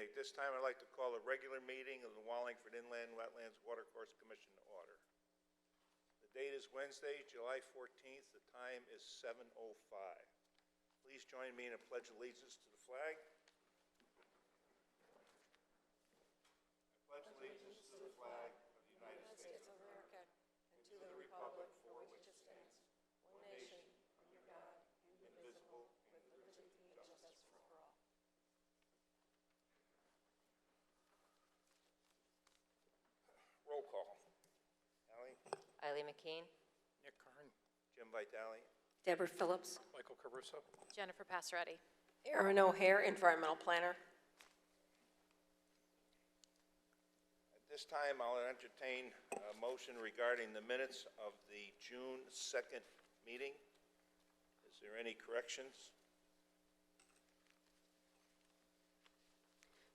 At this time, I'd like to call a regular meeting of the Wallingford Inland Wetlands Watercourse Commission to order. The date is Wednesday, July 14th. The time is 7:05. Please join me in a pledge of allegiance to the flag. I pledge allegiance to the flag of the United States of America and to the republic for which it stands, one nation, under God, indivisible, with liberty and justice for all. Roll call. Allie? Eileen McKean. Nick Karn. Jim Vitale? Deborah Phillips. Michael Caruso. Jennifer Passeretti. Erin O'Hare, Environmental Planner. At this time, I'll entertain a motion regarding the minutes of the June 2nd meeting. Is there any corrections?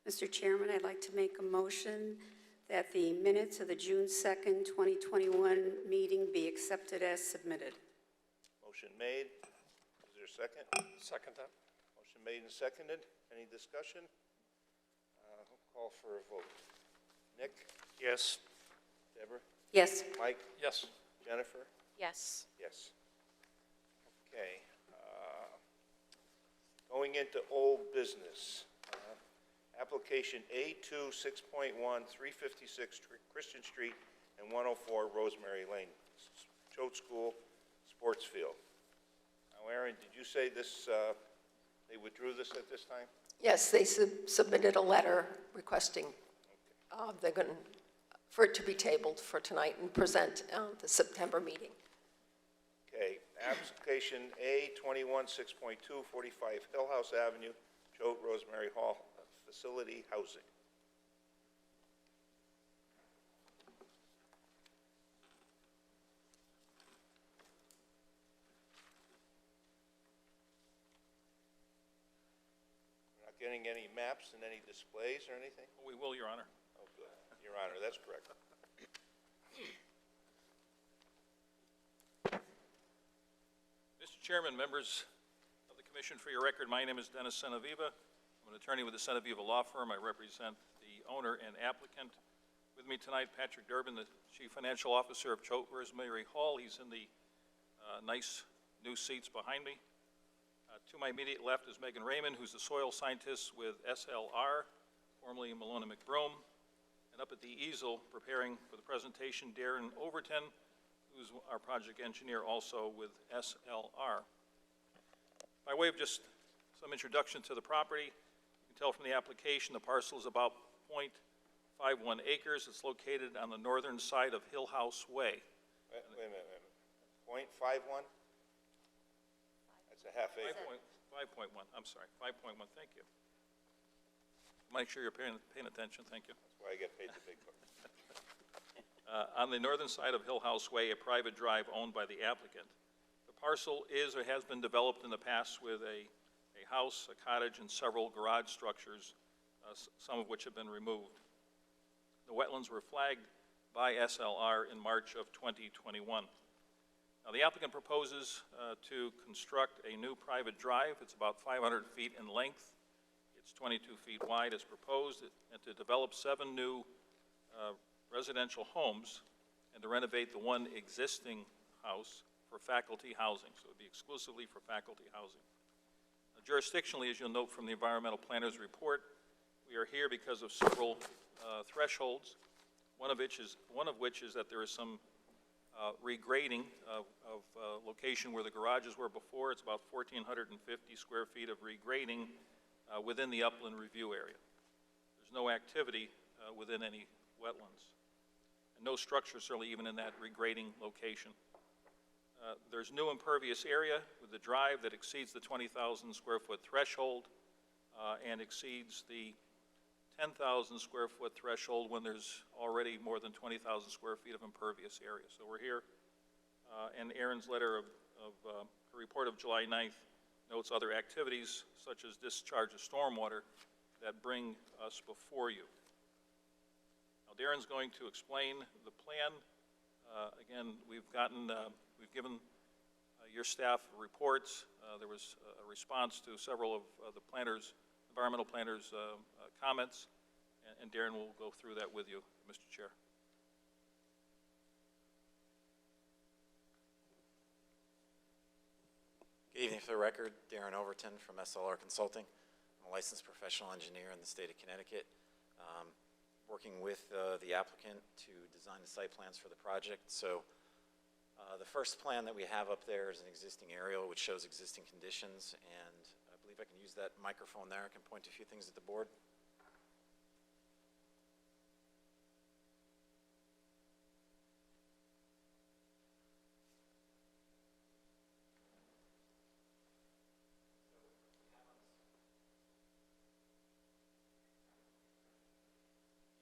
Mr. Chairman, I'd like to make a motion that the minutes of the June 2nd, 2021 meeting be accepted as submitted. Motion made. Is there a second? Second that. Motion made and seconded. Any discussion? I'll call for a vote. Nick? Yes. Deborah? Yes. Mike? Yes. Jennifer? Yes. Yes. Okay. Going into old business. Application A2 6.1, 356 Christian Street and 104 Rosemary Lane, Choate School Sports Field. Now, Aaron, did you say this, they withdrew this at this time? Yes, they submitted a letter requesting they're going for it to be tabled for tonight and present the September meeting. Okay. Application A21 6.2, 45 Hill House Avenue, Choate Rosemary Hall Facility Housing. We're not getting any maps and any displays or anything? We will, Your Honor. Oh, good. Your Honor, that's correct. Mr. Chairman, members of the Commission, for your record, my name is Dennis Senaviva. I'm an attorney with the Senaviva Law Firm. I represent the owner and applicant. With me tonight, Patrick Durbin, the Chief Financial Officer of Choate Rosemary Hall. He's in the nice new seats behind me. To my immediate left is Megan Raymond, who's the soil scientist with SLR, formerly Malone and McBroom. And up at the easel, preparing for the presentation, Darren Overton, who's our project engineer also with SLR. By way of just some introduction to the property, you can tell from the application the parcel is about 0.51 acres. It's located on the northern side of Hill House Way. Wait a minute. 0.51? That's a half acre. 5.1, I'm sorry, 5.1, thank you. Make sure you're paying attention, thank you. That's why I get paid the big bucks. On the northern side of Hill House Way, a private drive owned by the applicant. The parcel is or has been developed in the past with a house, a cottage, and several garage structures, some of which have been removed. The wetlands were flagged by SLR in March of 2021. Now, the applicant proposes to construct a new private drive. It's about 500 feet in length. It's 22 feet wide as proposed, and to develop 7 new residential homes and to renovate the one existing house for faculty housing. So it would be exclusively for faculty housing. Jurisdictionally, as you'll note from the environmental planner's report, we are here because of several thresholds, one of which is that there is some regrading of location where the garages were before. It's about 1,450 square feet of regrading within the upland review area. There's no activity within any wetlands, and no structure certainly even in that regrading location. There's new impervious area with the drive that exceeds the 20,000 square foot threshold and exceeds the 10,000 square foot threshold when there's already more than 20,000 square feet of impervious area. So we're here, and Aaron's letter of her report of July 9th notes other activities such as discharge of stormwater that bring us before you. Now, Darren's going to explain the plan. Again, we've given your staff reports. There was a response to several of the planner's environmental planner's comments, and Darren will go through that with you, Mr. Chair. Good evening. For the record, Darren Overton from SLR Consulting. I'm a licensed professional engineer in the state of Connecticut, working with the applicant to design the site plans for the project. So the first plan that we have up there is an existing aerial which shows existing conditions, and I believe I can use that microphone there. I can point to a few things at the board.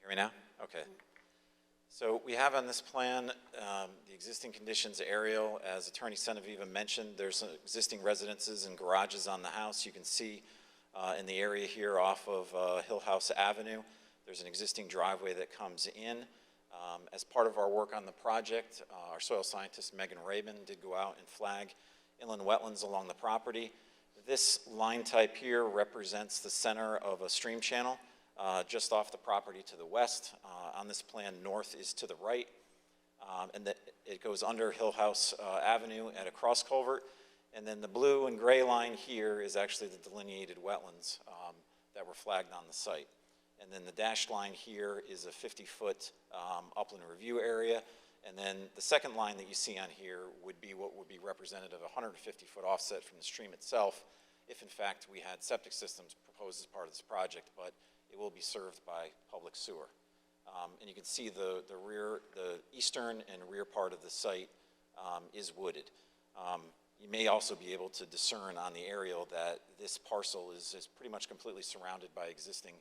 Hear me now? Okay. So we have on this plan the existing conditions aerial. As Attorney Senaviva mentioned, there's some existing residences and garages on the house. You can see in the area here off of Hill House Avenue, there's an existing driveway that comes in. As part of our work on the project, our soil scientist Megan Rabin did go out and flag inland wetlands along the property. This line type here represents the center of a stream channel. Just off the property to the west. On this plan, north is to the right, and it goes under Hill House Avenue at a cross culvert, and then the blue and gray line here is actually the delineated wetlands that were flagged on the site. And then the dashed line here is a 50-foot upland review area, and then the second line that you see on here would be what would be representative of a 150-foot offset from the stream itself, if in fact we had septic systems proposed as part of this project, but it will be served by public sewer. And you can see the eastern and rear part of the site is wooded. You may also be able to discern on the aerial that this parcel is pretty much completely surrounded by existing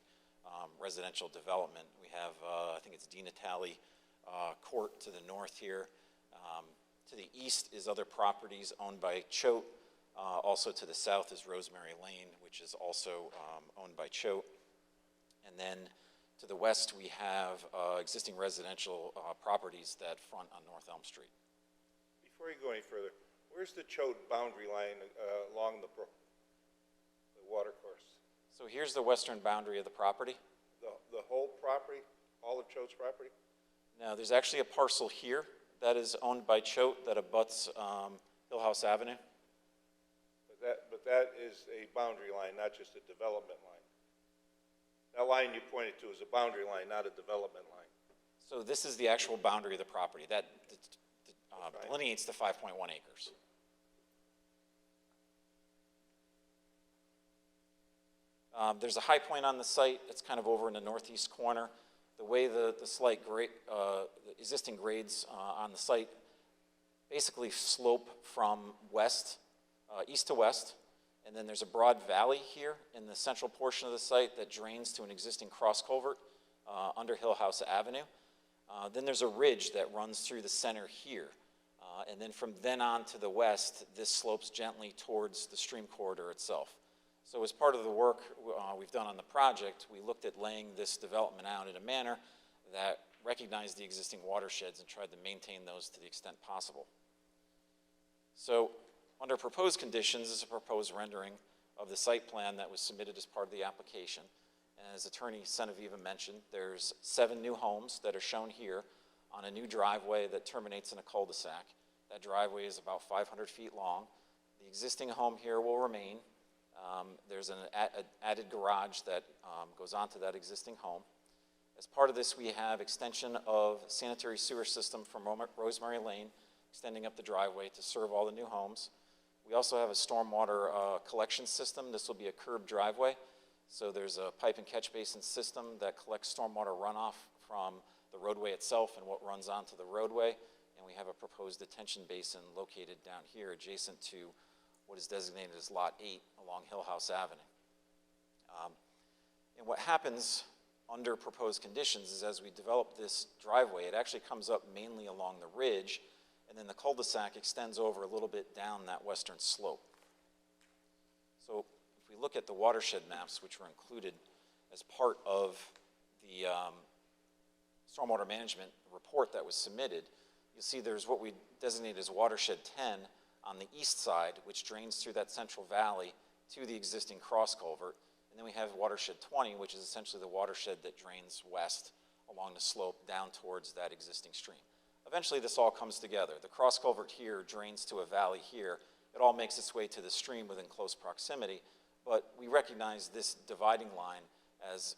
residential development. We have, I think it's Dina Talley Court to the north here. To the east is other properties owned by Choate. Also to the south is Rosemary Lane, which is also owned by Choate. And then to the west, we have existing residential properties that front on North Elm Street. Before you go any further, where's the Choate boundary line along the watercourse? So here's the western boundary of the property. The whole property, all of Choate's property? Now, there's actually a parcel here that is owned by Choate that abuts Hill House Avenue. But that is a boundary line, not just a development line. That line you pointed to is a boundary line, not a development line. So this is the actual boundary of the property. That delineates the 5.1 acres. There's a high point on the site. It's kind of over in the northeast corner. The way the existing grades on the site basically slope from east to west. And then there's a broad valley here in the central portion of the site that drains to an existing cross culvert under Hill House Avenue. Then there's a ridge that runs through the center here. And then from then on to the west, this slopes gently towards the stream corridor itself. So as part of the work we've done on the project, we looked at laying this development out in a manner that recognized the existing watersheds and tried to maintain those to the extent possible. So under proposed conditions is a proposed rendering of the site plan that was submitted as part of the application. And as Attorney Senaviva mentioned, there's 7 new homes that are shown here on a new driveway that terminates in a cul-de-sac. That driveway is about 500 feet long. The existing home here will remain. There's an added garage that goes onto that existing home. As part of this, we have extension of sanitary sewer system from Rosemary Lane, extending up the driveway to serve all the new homes. We also have a stormwater collection system. This will be a curb driveway. So there's a pipe and catch basin system that collects stormwater runoff from the roadway itself and what runs onto the roadway. And we have a proposed detention basin located down here adjacent to what is designated as Lot 8 along Hill House Avenue. And what happens under proposed conditions is as we develop this driveway, it actually comes up mainly along the ridge, and then the cul-de-sac extends over a little bit down that western slope. So if we look at the watershed maps, which were included as part of the stormwater management report that was submitted, you'll see there's what we designate as watershed 10 on the east side, which drains through that central valley to the existing cross culvert. And then we have watershed 20, which is essentially the watershed that drains west along the slope down towards that existing stream. Eventually, this all comes together. The cross culvert here drains to a valley here. It all makes its way to the stream within close proximity, but we recognize this dividing line as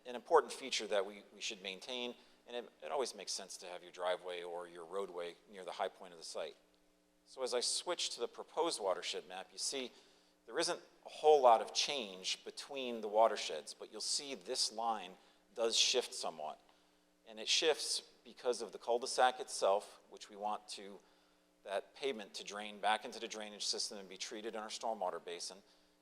an important feature that we should maintain, and it always makes sense to have your driveway or your roadway near the high point of the site. So as I switch to the proposed watershed map, you see there isn't a whole lot of change between the watersheds, but you'll see this line does shift somewhat. And it shifts because of the cul-de-sac itself, which we want that pavement to drain back into the drainage system and be treated in our stormwater basin.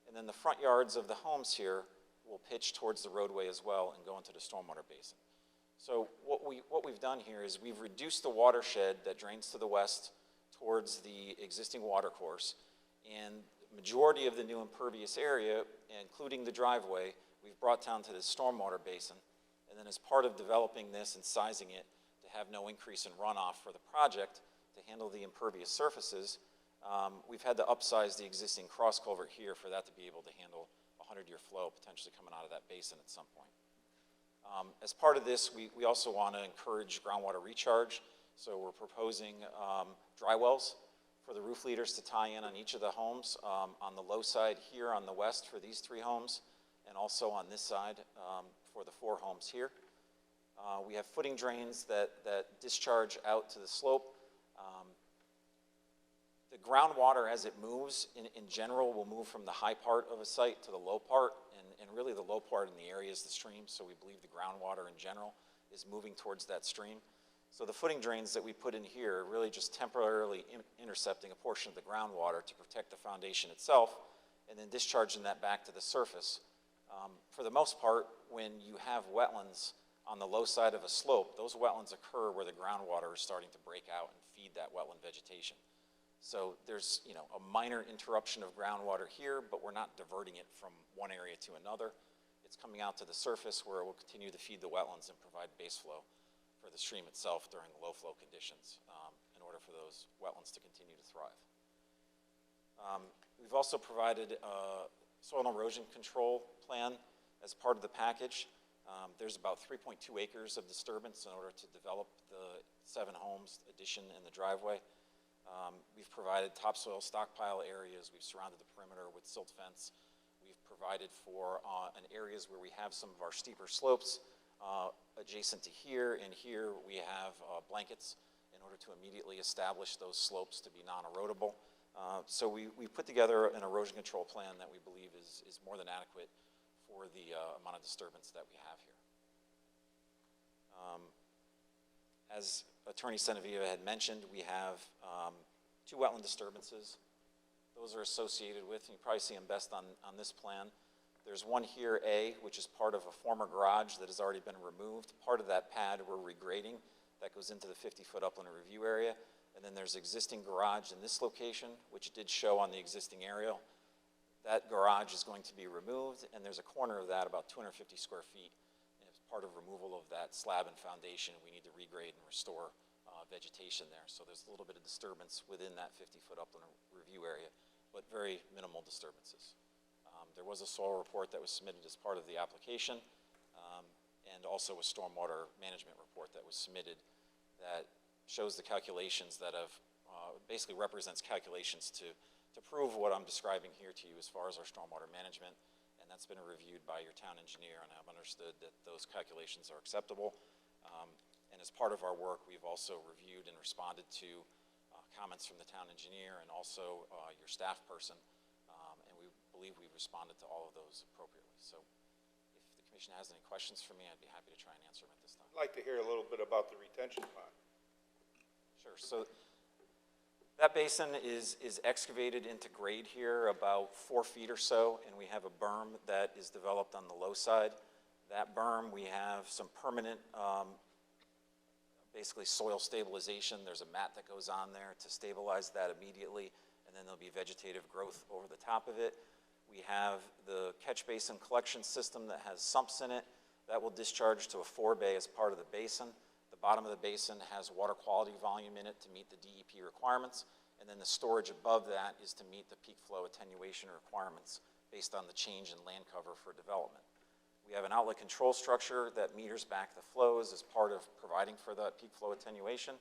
And then the front yards of the homes here will pitch towards the roadway as well and go into the stormwater basin. So what we've done here is we've reduced the watershed that drains to the west towards the existing watercourse, and the majority of the new impervious area, including the driveway, we've brought down to the stormwater basin. And then as part of developing this and sizing it to have no increase in runoff for the project to handle the impervious surfaces, we've had to upsize the existing cross culvert here for that to be able to handle a 100-year flow potentially coming out of that basin at some point. As part of this, we also want to encourage groundwater recharge. So we're proposing dry wells for the roof leaders to tie in on each of the homes on the low side here on the west for these 3 homes, and also on this side for the 4 homes here. We have footing drains that discharge out to the slope. The groundwater, as it moves, in general, will move from the high part of a site to the low part, and really the low part in the area is the stream, so we believe the groundwater in general is moving towards that stream. So the footing drains that we put in here are really just temporarily intercepting a portion of the groundwater to protect the foundation itself, and then discharging that back to the surface. For the most part, when you have wetlands on the low side of a slope, those wetlands occur where the groundwater is starting to break out and feed that wetland vegetation. So there's a minor interruption of groundwater here, but we're not diverting it from one area to another. It's coming out to the surface where it will continue to feed the wetlands and provide base flow for the stream itself during low flow conditions in order for those wetlands to continue to thrive. We've also provided a soil and erosion control plan as part of the package. There's about 3.2 acres of disturbance in order to develop the 7 homes addition in the driveway. We've provided topsoil stockpile areas. We've surrounded the perimeter with silt fence. We've provided for in areas where we have some of our steeper slopes adjacent to here, and here we have blankets in order to immediately establish those slopes to be non-erodible. So we put together an erosion control plan that we believe is more than adequate for the amount of disturbance that we have here. As Attorney Senaviva had mentioned, we have 2 wetland disturbances. Those are associated with, and you probably see them best on this plan. There's one here, A, which is part of a former garage that has already been removed. Part of that pad we're regrading that goes into the 50-foot upland review area. And then there's existing garage in this location, which did show on the existing aerial. That garage is going to be removed, and there's a corner of that, about 250 square feet. And as part of removal of that slab and foundation, we need to regrade and restore vegetation there. So there's a little bit of disturbance within that 50-foot upland review area, but very minimal disturbances. There was a soil report that was submitted as part of the application, and also a stormwater management report that was submitted that shows the calculations that have, basically represents calculations to prove what I'm describing here to you as far as our stormwater management, and that's been reviewed by your town engineer, and I've understood that those calculations are acceptable. And as part of our work, we've also reviewed and responded to comments from the town engineer and also your staff person, and we believe we've responded to all of those appropriately. So if the commission has any questions for me, I'd be happy to try and answer them at this time. I'd like to hear a little bit about the retention pond. Sure. So that basin is excavated into grade here about 4 feet or so, and we have a berm that is developed on the low side. That berm, we have some permanent basically soil stabilization. There's a mat that goes on there to stabilize that immediately, and then there'll be vegetative growth over the top of it. We have the catch basin collection system that has sumps in it. That will discharge to a 4-bay as part of the basin. The bottom of the basin has water quality volume in it to meet the DEP requirements, and then the storage above that is to meet the peak flow attenuation requirements based on the change in land cover for development. We have an outlet control structure that meters back the flows as part of providing for the peak flow attenuation.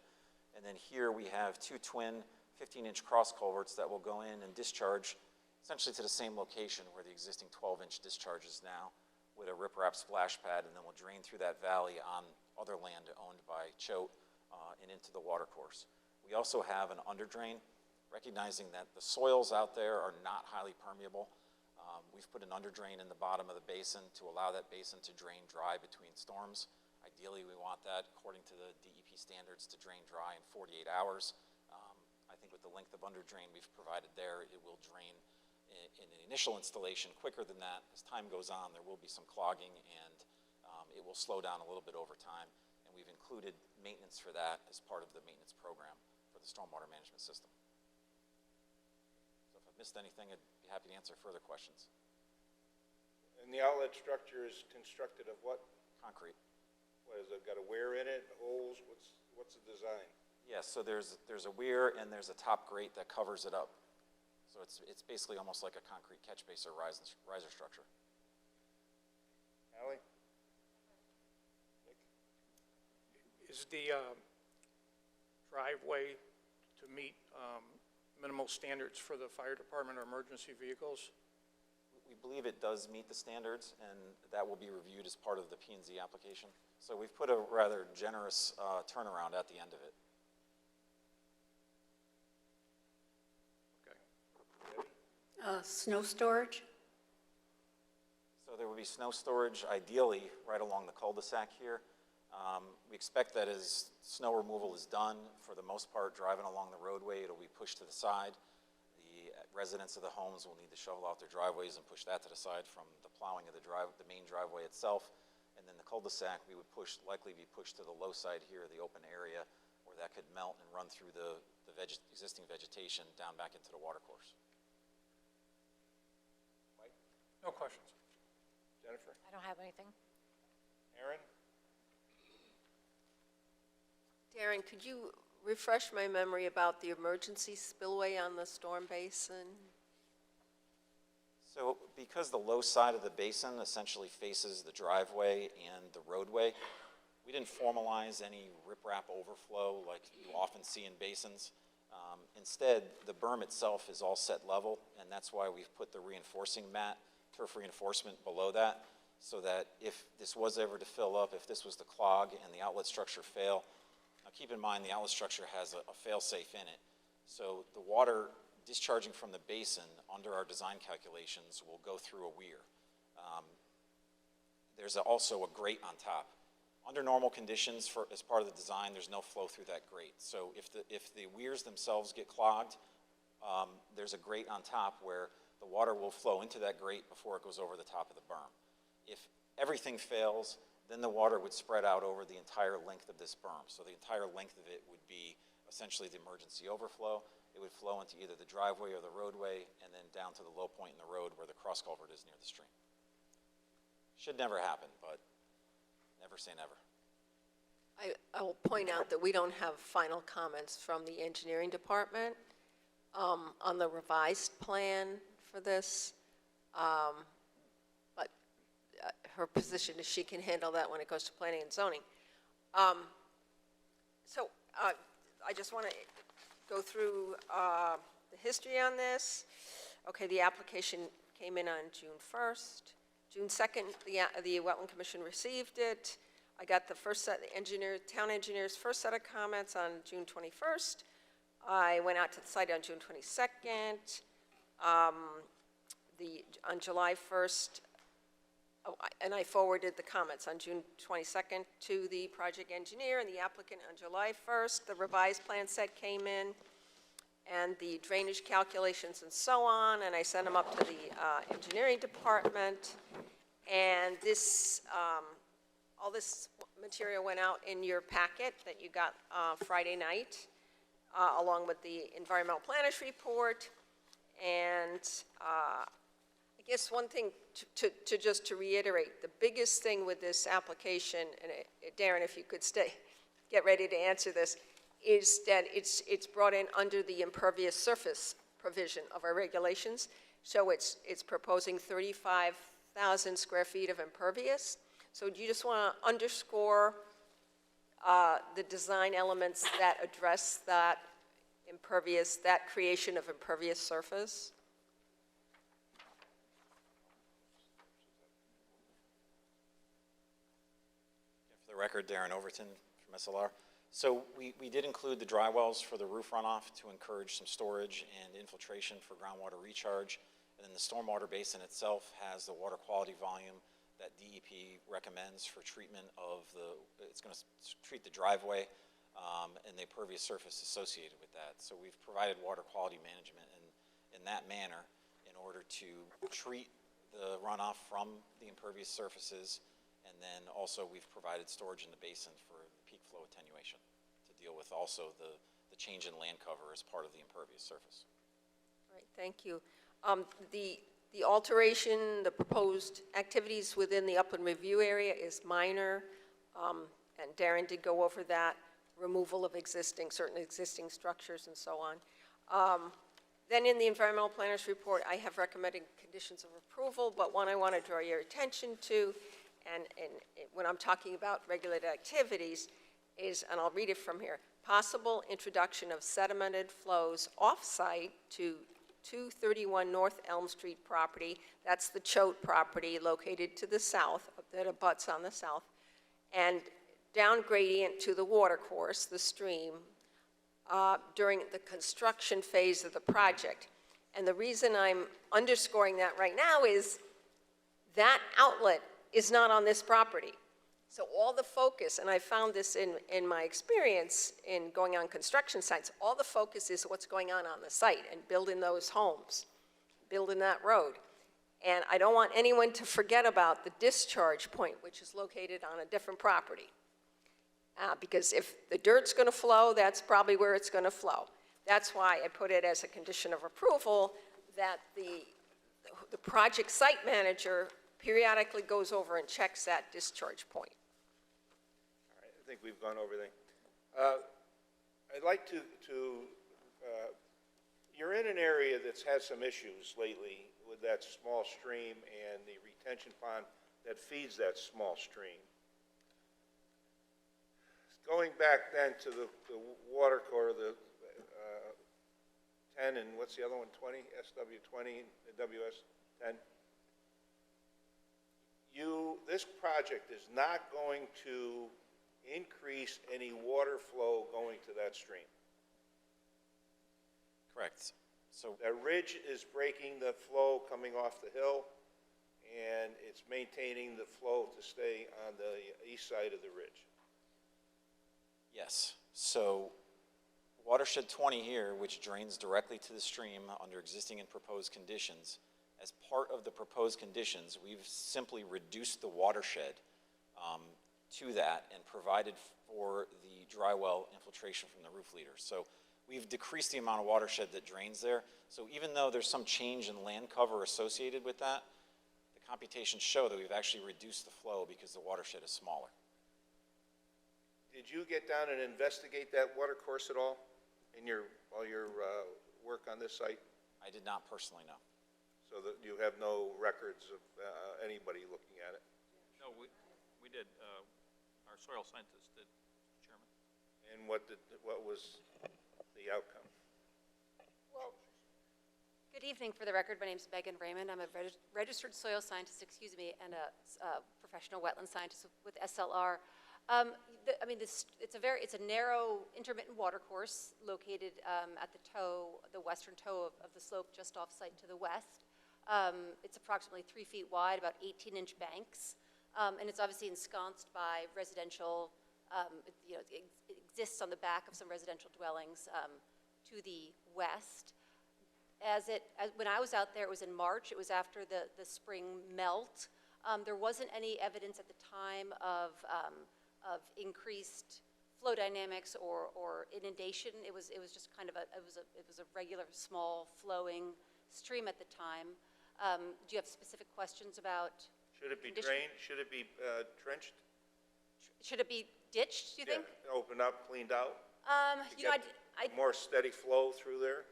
And then here we have two twin 15-inch cross culverts that will go in and discharge essentially to the same location where the existing 12-inch discharge is now, with a riprap splash pad, and then we'll drain through that valley on other land owned by Choate and into the watercourse. We also have an underdrain, recognizing that the soils out there are not highly permeable. We've put an underdrain in the bottom of the basin to allow that basin to drain dry between storms. Ideally, we want that, according to the DEP standards, to drain dry in 48 hours. I think with the length of underdrain we've provided there, it will drain in an initial installation quicker than that. As time goes on, there will be some clogging, and it will slow down a little bit over time. And we've included maintenance for that as part of the maintenance program for the stormwater management system. So if I've missed anything, I'd be happy to answer further questions. And the outlet structure is constructed of what? Concrete. What is it, got a weir in it, holes? What's the design? Yes, so there's a weir and there's a top grate that covers it up. So it's basically almost like a concrete catch base or riser structure. Allie? Is the driveway to meet minimal standards for the fire department or emergency vehicles? We believe it does meet the standards, and that will be reviewed as part of the P&Z application. So we've put a rather generous turnaround at the end of it. Snow storage? So there will be snow storage, ideally, right along the cul-de-sac here. We expect that as snow removal is done, for the most part, driving along the roadway, it'll be pushed to the side. The residents of the homes will need to shovel out their driveways and push that to the side from the plowing of the main driveway itself. And then the cul-de-sac, we would likely be pushed to the low side here, the open area, where that could melt and run through the existing vegetation down back into the watercourse. No questions. Jennifer? I don't have anything. Aaron? Darren, could you refresh my memory about the emergency spillway on the storm basin? So because the low side of the basin essentially faces the driveway and the roadway, we didn't formalize any riprap overflow like you often see in basins. Instead, the berm itself is all set level, and that's why we've put the reinforcing mat, turf reinforcement below that, so that if this was ever to fill up, if this was to clog and the outlet structure fail, now keep in mind the outlet structure has a fail-safe in it. So the water discharging from the basin under our design calculations will go through a weir. There's also a grate on top. Under normal conditions, as part of the design, there's no flow through that grate. So if the weirs themselves get clogged, there's a grate on top where the water will flow into that grate before it goes over the top of the berm. If everything fails, then the water would spread out over the entire length of this berm. So the entire length of it would be essentially the emergency overflow. It would flow into either the driveway or the roadway, and then down to the low point in the road where the cross culvert is near the stream. Should never happen, but never say never. I will point out that we don't have final comments from the engineering department on the revised plan for this. But her position is she can handle that when it goes to planning and zoning. So I just want to go through the history on this. Okay, the application came in on June 1st. June 2nd, the Wetland Commission received it. I got the first set, town engineer's first set of comments on June 21st. I went out to the site on June 22nd. On July 1st, and I forwarded the comments on June 22nd to the project engineer and the applicant on July 1st. The revised plan set came in, and the drainage calculations and so on, and I sent them up to the engineering department. And this, all this material went out in your packet that you got Friday night, along with the environmental planners report. And I guess one thing to reiterate, the biggest thing with this application, and Darren, if you could get ready to answer this, is that it's brought in under the impervious surface provision of our regulations. So it's proposing 35,000 square feet of impervious. So do you just want to underscore the design elements that address that impervious, that creation of impervious surface? For the record, Darren Overton from SLR. So we did include the dry wells for the roof runoff to encourage some storage and infiltration for groundwater recharge. And then the stormwater basin itself has the water quality volume that DEP recommends for treatment of it's going to treat the driveway and the impervious surface associated with that. So we've provided water quality management in that manner in order to treat the runoff from the impervious surfaces. And then also we've provided storage in the basin for peak flow attenuation to deal with also the change in land cover as part of the impervious surface. All right, thank you. The alteration, the proposed activities within the upland review area is minor, and Darren did go over that, removal of certain existing structures and so on. Then in the environmental planners report, I have recommended conditions of approval, but one I want to draw your attention to, and when I'm talking about regulated activities, is, and I'll read it from here, possible introduction of sedimented flows off-site to 231 North Elm Street property. That's the Choate property located to the south, that abuts on the south, and down gradient to the watercourse, the stream, during the construction phase of the project. And the reason I'm underscoring that right now is that outlet is not on this property. So all the focus, and I found this in my experience in going on construction sites, all the focus is what's going on the site and building those homes, building that road. And I don't want anyone to forget about the discharge point, which is located on a different property. Because if the dirt's going to flow, that's probably where it's going to flow. That's why I put it as a condition of approval that the project site manager periodically goes over and checks that discharge point. All right, I think we've gone over everything. I'd like to you're in an area that's had some issues lately with that small stream and the retention pond that feeds that small stream. Going back then to the Watercourse, the 10 and what's the other one, 20, SW20, the WS10. This project is not going to increase any water flow going to that stream. Correct. So That ridge is breaking the flow coming off the hill, and it's maintaining the flow to stay on the east side of the ridge. yes. So Watershed 20 here, which drains directly to the stream under existing and proposed conditions, as part of the proposed conditions, we've simply reduced the watershed to that and provided for the dry well infiltration from the roof leader. So we've decreased the amount of watershed that drains there. So even though there's some change in land cover associated with that, the computations show that we've actually reduced the flow because the watershed is smaller. Did you get down and investigate that water course at all in all your work on this site? I did not personally know. So that you have no records of anybody looking at it? No, we did. Our soil scientist did, Mr. Chairman. And what was the outcome? Well, good evening. For the record, my name is Megan Raymond. I'm a registered soil scientist, and a professional wetland scientist with SLR. It's a narrow intermittent watercourse located at the western toe of the slope just off site to the west. It's approximately 3 feet wide, about 18-inch banks, and it's obviously ensconced by residential. It exists on the back of some residential dwellings to the west. When I was out there, it was in March. It was after the spring melt. There wasn't any evidence at the time of increased flow dynamics or inundation. It was just kind of it was a regular small flowing stream at the time. Do you have specific questions about? Should it be drained? Should it be trenched? Should it be ditched, do you think? Yeah, opened up, cleaned out? I More steady flow through there?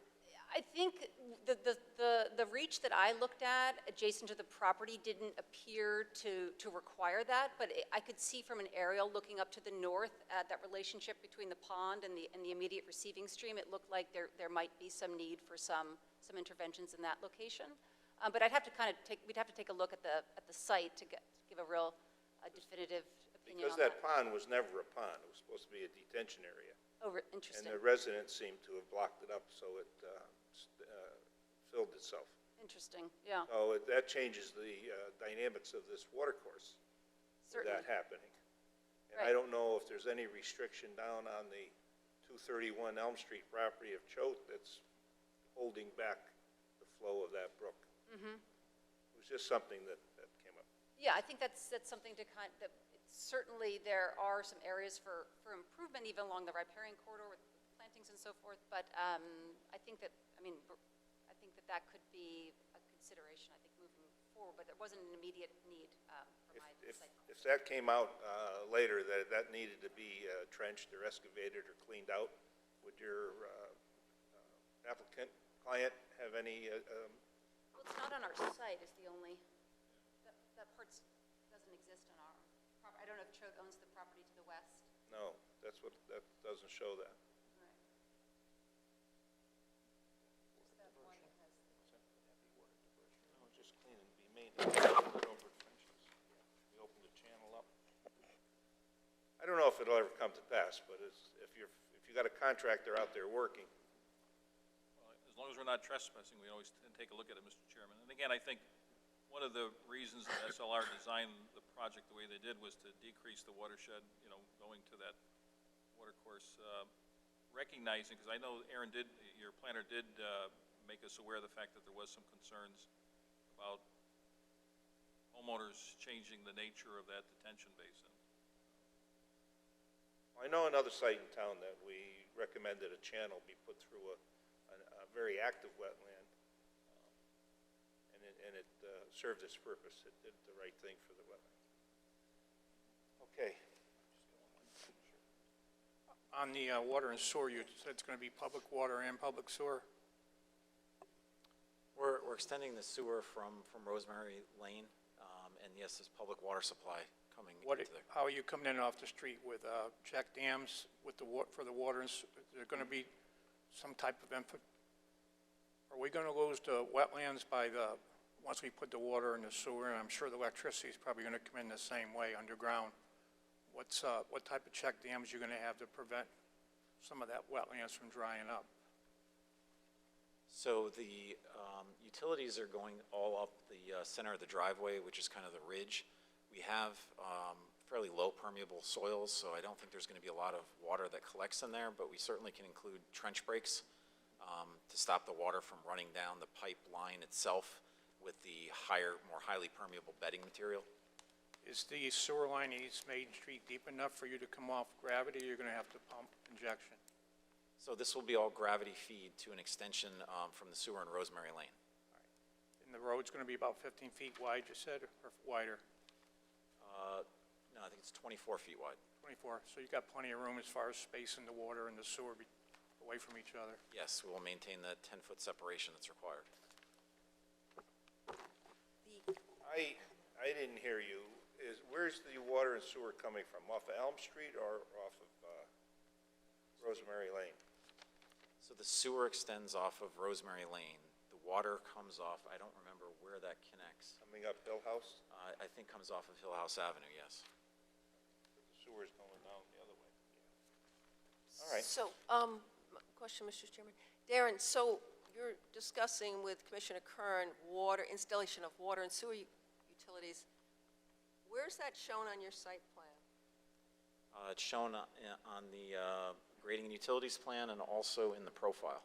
I think the reach that I looked at adjacent to the property didn't appear to require that, but I could see from an aerial looking up to the north at that relationship between the pond and the immediate receiving stream, it looked like there might be some need for some interventions in that location. But we'd have to take a look at the site to give a real definitive opinion on Because that. that pond was never a pond, it was supposed to be a detention area. Oh, And interesting, the residents seem to have blocked it up so it filled itself. interesting, yeah, So that changes the dynamics of this watercourse, with certainly. that happening. And Right. I don't know if there's any restriction down on the 231 Elm Street property of Choate that's holding back the flow of that brook. Mm-hmm. It was just something that came up. Yeah, I think that's something to certainly there are some areas for improvement even along the riparian corridor with plantings and so forth, but I think that that could be a consideration, I think, moving forward, but there wasn't an immediate need for my site. If that came out later, that needed to be trenched or excavated or cleaned out, would your applicant, client have any, Well, it's not on our site is the only, that part doesn't exist on our property. I don't know if Choate owns the property to the west. no, that doesn't show that. Right. Just that one that has. No, just clean and be maintained, put over trenches. We opened the channel up. I don't know if it'll ever come to pass, but if you got a contractor out there working, As long as we're not trespassing, we always take a look at it, Mr. Chairman. And again, I think one of the reasons that SLR designed the project the way they did was to decrease the watershed, going to that watercourse, recognizing, because I know Aaron your planner did make us aware of the fact that there was some concerns about homeowners changing the nature of that detention basin. I know another site in town that we recommended a channel be put through a very active wetland, and it served its purpose. It did the right thing for the wetland. Okay. On the water and sewer, you said it's going to be public water and public sewer? We're extending the sewer from Rosemary Lane, and yes, there's public water supply coming into the. How are you coming in off the street with check dams with for the water? Is there going to be some type of are we going to lose the wetlands once we put the water in the sewer? And I'm sure the electricity is probably going to come in the same way underground. What type of check dams you're going to have to prevent some of that wetlands from drying up? So the utilities are going all up the center of the driveway, which is kind of the ridge. We have fairly low permeable soils, so I don't think there's going to be a lot of water that collects in there, but we certainly can include trench breaks to stop the water from running down the pipeline itself with the more highly permeable bedding material. Is the sewer line East Main Street deep enough for you to come off gravity, or you're going to have to pump injection? So this will be all gravity feed to an extension from the sewer in Rosemary Lane. And the road's going to be about 15 feet wide, you said, or wider? No, I think it's 24 feet wide. 24, so you got plenty of room as far as space in the water and the sewer away from each other. Yes, we will maintain that 10-foot separation that's required. I didn't hear you. Where's the water and sewer coming from? Off of Elm Street or off of Rosemary Lane? So the sewer extends off of Rosemary Lane. The water comes off, I don't remember where that connects. Coming up Hill House? I think comes off of Hill House Avenue, yes. The sewer's going down the other way. Yeah. All right. So, question, Mr. Chairman. Darren, so you're discussing with Commissioner Kern installation of water and sewer utilities. Where's that shown on your site plan? It's shown on the grading and utilities plan and also in the profile.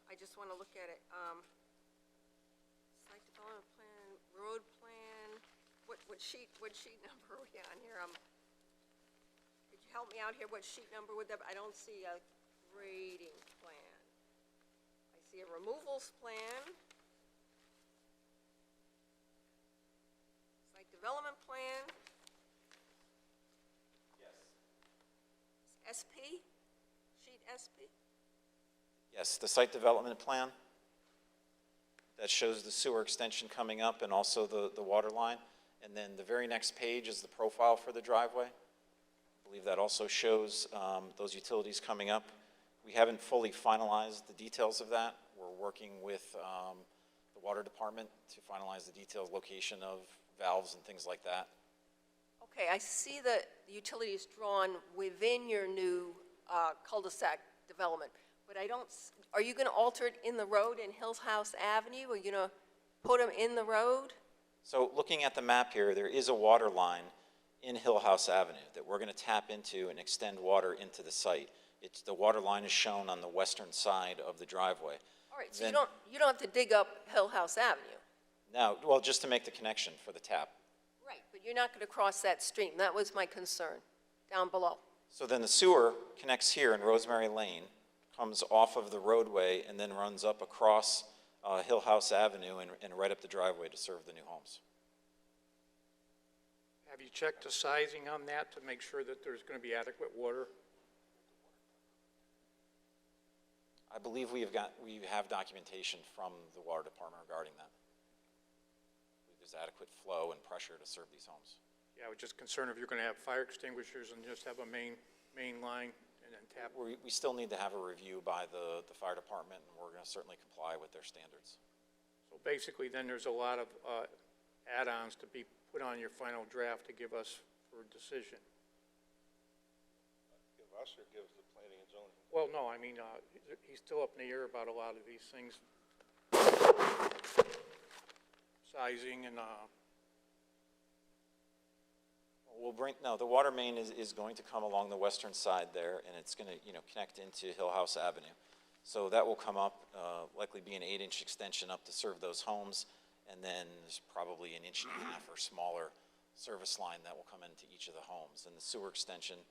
I just want to look at it. Site development plan, road plan. What sheet number are we on here? Could you help me out here? What sheet number would that be? I don't see a grading plan. I see a removals plan. Site development plan. Yes. SP? Sheet SP? Yes, the site development plan that shows the sewer extension coming up and also the water line. And then the very next page is the profile for the driveway. I believe that also shows those utilities coming up. We haven't fully finalized the details of that. We're working with the water department to finalize the detailed location of valves and things like that. Okay, I see the utilities drawn within your new cul-de-sac development, but I don't, are you going to alter it in the road in Hills House Avenue? Are you going to put them in the road? So looking at the map here, there is a water line in Hill House Avenue that we're going to tap into and extend water into the site. The water line is shown on the western side of the driveway. All right, so Then- you don't have to dig up Hill House Avenue. Now, well, just to make the connection for the tap. Right, but you're not going to cross that stream. That was my concern, down below. So then the sewer connects here in Rosemary Lane, comes off of the roadway, and then runs up across Hill House Avenue and right up the driveway to serve the new homes. Have you checked the sizing on that to make sure that there's going to be adequate water? I believe we have documentation from the water department regarding that. I believe there's adequate flow and pressure to serve these homes. Yeah, I was just concerned if you're going to have fire extinguishers and just have a main line and then tap. We still need to have a review by the fire department, and we're going to certainly comply with their standards. So basically, then there's a lot of add-ons to be put on your final draft to give us for decision. Give us or give the planning and zoning? Well, no, I mean, he's still up in the air about a lot of these things. Sizing and, No, the water main is going to come along the western side there, and it's going to, connect into Hill House Avenue. So that will come up, likely be an 8-inch extension up to serve those homes, and then there's probably an 1.5 inch or smaller service line that will come into each of the homes. And the sewer extension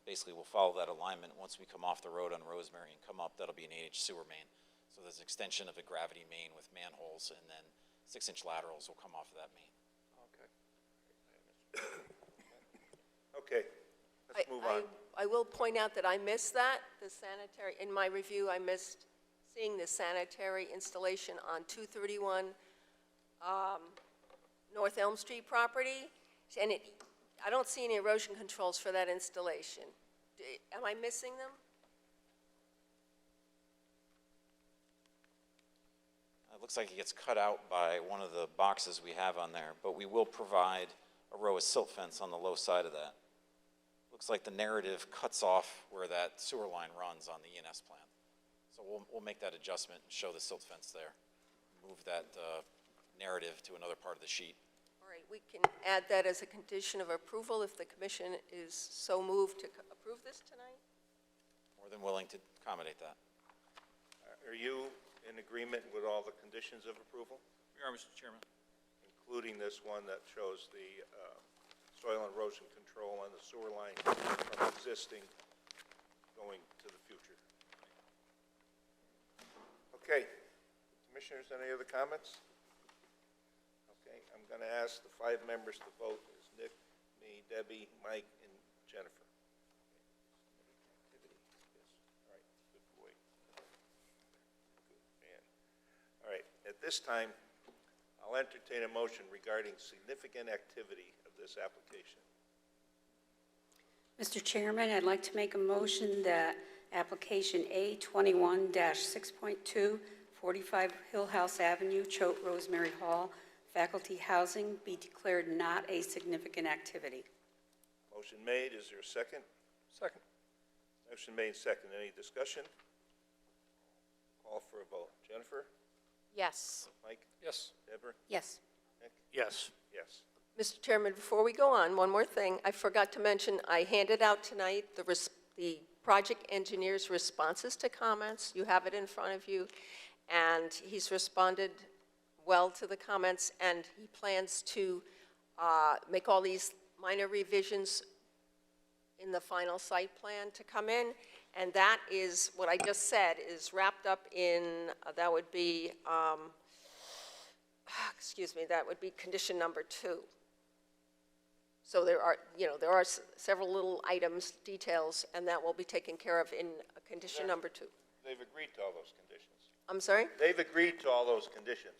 basically will follow that alignment. Once we come off the road on Rosemary and come up, that'll be an 8-inch sewer main. So there's an extension of a gravity main with manholes, and then 6-inch laterals will come off of that main. okay. Okay, let's move on. I will point out that I missed that, the sanitary, in my review, I missed seeing the sanitary installation on 231 North Elm Street property, and I don't see any erosion controls for that installation. Am I missing them? It looks like it gets cut out by one of the boxes we have on there, but we will provide a row of silt fence on the low side of that. Looks like the narrative cuts off where that sewer line runs on the ENS plan. So we'll make that adjustment and show the silt fence there. Move that narrative to another part of the sheet. All right, we can add that as a condition of approval if the commission is so moved to approve this tonight? More than willing to accommodate that. Are you in agreement with all the conditions of approval, We are, Mr. Chairman. including this one that shows the soil and erosion control on the sewer line from existing going to the future? Okay, commissioners, any other comments? Okay, I'm going to ask the 5 members to vote. It's Nick, me, Debbie, Mike, and Jennifer. Activity, yes. All right, good boy. Good man. All right, at this time, I'll entertain a motion regarding significant activity of this application. Mr. Chairman, I'd like to make a motion that application A21-6.2, 45 Hill House Avenue, Choate Rosemary Hall, faculty housing, be declared not a significant activity. Motion made, is there a second? Second. Motion made, second. Any discussion? Call for a vote. Jennifer? Yes. Mike? Yes. Deborah? Yes. Nick? Yes. Yes. Mr. Chairman, before we go on, one more thing. I forgot to mention, I handed out tonight the project engineer's responses to comments. You have it in front of you. And he's responded well to the comments, and he plans to make all these minor revisions in the final site plan to come in. And that is, what I just said, is wrapped up in, that would be, that would be condition number 2. So there are several little items, details, and that will be taken care of in condition number 2. they've agreed to all those conditions. I'm sorry? They've agreed to all those conditions.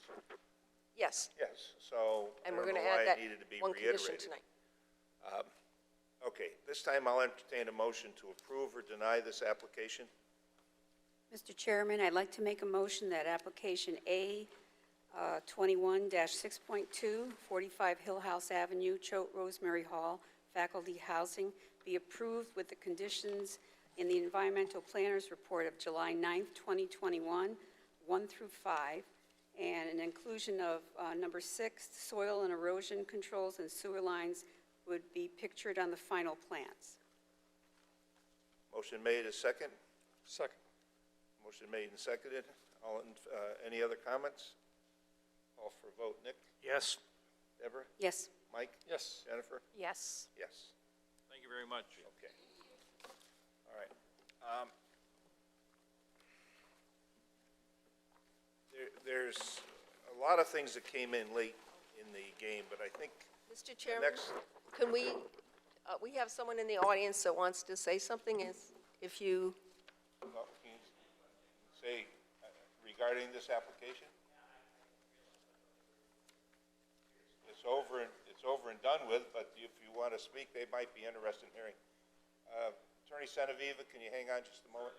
Yes, Yes, so I and don't we're know going to why add it that needed to be one condition reiterated. tonight. Okay, this time I'll entertain a motion to approve or deny this application. Mr. Chairman, I'd like to make a motion that application A 21-6.2, 45 Hill House Avenue, Choate Rosemary Hall, Faculty Housing, be approved with the conditions in the Environmental Planners Report of July 9th, 2021, 1 through 5, and an inclusion of number 6, soil and erosion controls and sewer lines would be pictured on the final plans. Motion made as second. Second. Motion made and seconded. Any other comments? Call for a vote. Nick? Yes. Deborah? Yes. Mike? Yes. Jennifer? Yes. Yes. Thank you very much. Okay. All right. There's a lot of things that came in late in the game, but I think Mr. Chairman, next, can we have someone in the audience that wants to say something, if you, well, can you say regarding this application? It's over and done with, but if you want to speak, they might be interested in hearing. Attorney Senaviva, can you hang on just a moment?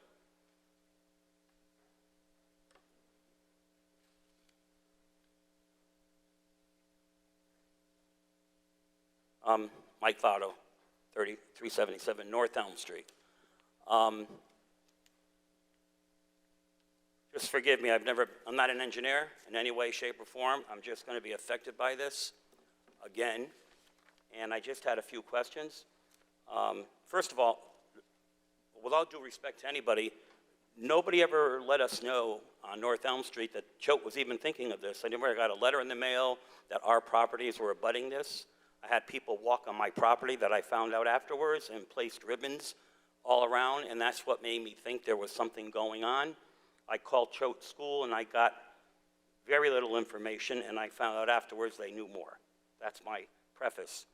Mike Votto, 3377 North Elm Street. Just forgive me, I'm not an engineer in any way, shape, or form. I'm just going to be affected by this again, and I just had a few questions. First of all, with all due respect to anybody, nobody ever let us know on North Elm Street that Choate was even thinking of this. I never got a letter in the mail that our properties were abutting this. I had people walk on my property that I found out afterwards and placed ribbons all around, and that's what made me think there was something going on. I called Choate School, and I got very little information, and I found out afterwards they knew more. That's my preface.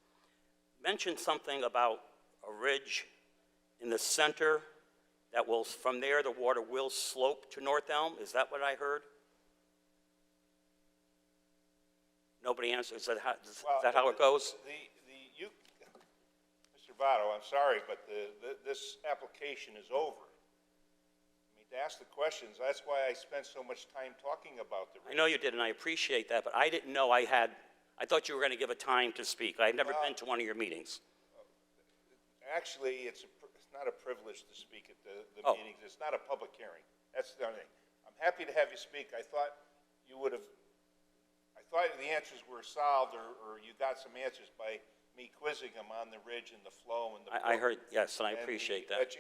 Mentioned something about a ridge in the center that will, from there, the water will slope to North Elm. Is that what I heard? Nobody answers. Is that how it goes? Mr. Votto, I'm sorry, but this application is over. I mean, to ask the questions, that's why I spent so much time talking about the. I know you did, and I appreciate that, but I didn't know I thought you were going to give a time to speak. I've never been to one of your meetings. Actually, it's not a privilege to speak at the meetings. It's not a public hearing. That's the only thing. I'm happy to have you speak. I thought the answers were solved, or you got some answers by me quizzing them on the ridge and the flow and the. I heard, yes, and I appreciate that.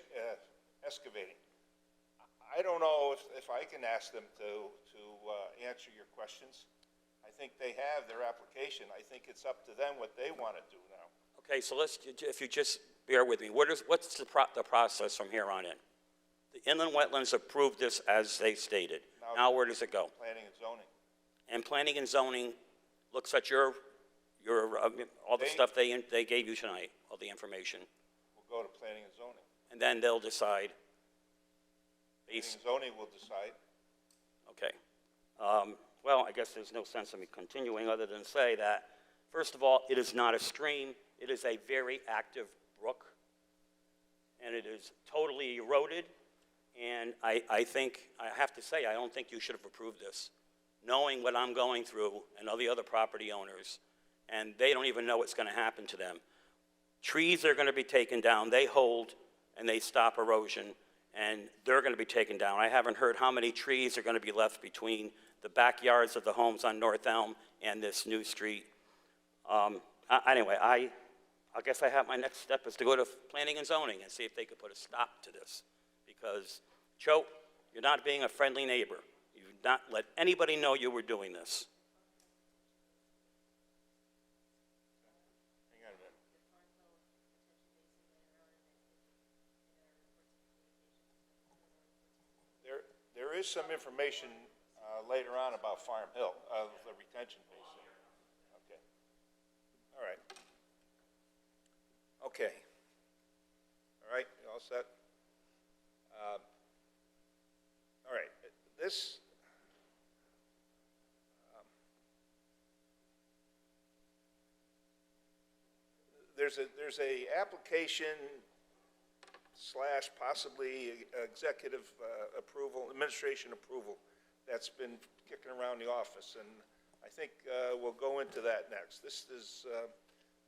Excavating. I don't know if I can ask them to answer your questions. I think they have their application. I think it's up to them what they want to do now. Okay, so if you just bear with me, what's the process from here on in? The inland wetlands approved this as they stated. Now where does it go? Planning and zoning. And planning and zoning looks at all the stuff they gave you tonight, all the information. We'll go to planning and zoning. And then they'll decide. Planning and zoning will decide. Okay. Well, I guess there's no sense in me continuing other than say that, first of all, it is not a stream. It is a very active brook. And it is totally eroded. And I think, I have to say, I don't think you should have approved this, knowing what I'm going through and all the other property owners, and they don't even know what's going to happen to them. Trees are going to be taken down. They hold and they stop erosion, and they're going to be taken down. I haven't heard how many trees are going to be left between the backyards of the homes on North Elm and this new street. Anyway, I guess I have my next step is to go to planning and zoning and see if they could put a stop to this, because Choate, you're not being a friendly neighbor. You did not let anybody know you were doing this. Hang on a minute. There is some information later on about Farm Hill, the retention basin. Okay. All right. Okay. All right, you all set? this, there's a application slash possibly executive approval, administration approval that's been kicking around the office, and I think we'll go into that next. This is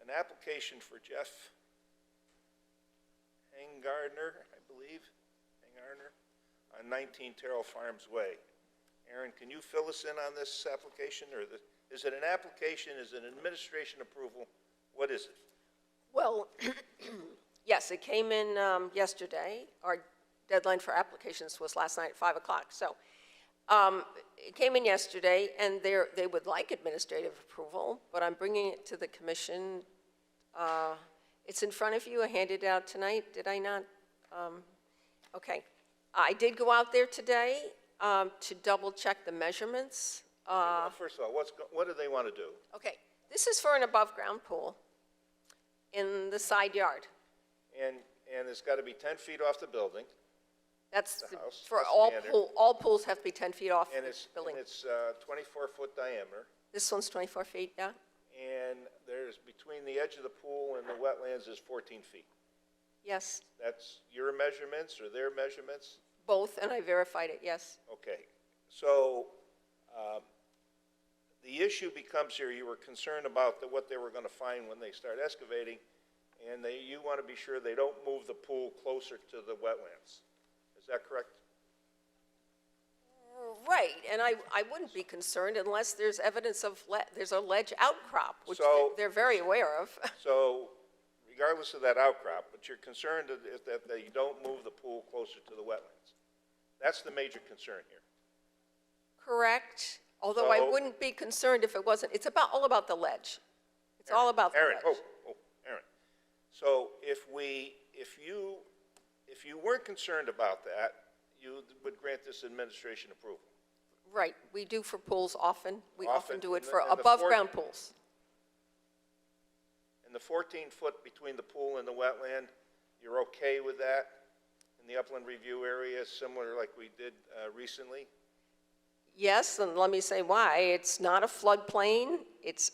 an application for Jeff Hangardner, I believe, Hangardner, on 19 Terrell Farms Way. Aaron, can you fill us in on this application, or is it an application, is it an administration approval? What is it? Well, yes, it came in yesterday. Our deadline for applications was last night at 5 o'clock. So it came in yesterday, and they would like administrative approval, but I'm bringing it to the commission. It's in front of you. I handed it out tonight. Did I not? Okay. I did go out there today to double check the measurements. Well, first of all, what do they want to do? Okay. This is for an above-ground pool in the side yard. And it's got to be 10 feet off the building. That's The house, for that's all standard. all pools have to be 10 feet off And the it's building. 24-foot diameter, This one's 24 feet, yeah? and there's, between the edge of the pool and the wetlands is 14 feet. Yes, That's your measurements or their measurements? both, and I verified it, yes. Okay. So the issue becomes here, you were concerned about what they were going to find when they start excavating, and you want to be sure they don't move the pool closer to the wetlands. Is that correct? Right, and I wouldn't be concerned unless there's evidence of, there's a ledge outcrop, which So- they're very aware of. So regardless of that outcrop, but you're concerned that they don't move the pool closer to the wetlands. That's the major concern here. Correct, although I So- wouldn't be concerned if it wasn't. It's all about the ledge. It's all about the Aaron, ledge. Aaron. So if you weren't concerned about that, you would grant this administration approval. Right, we do for pools often. We often do it and the- for and the above-ground pools. And the 14-foot between the pool and the wetland, you're okay with that? In the upland review area, similar like we did recently? Yes, and let me say why. It's not a floodplain. It's,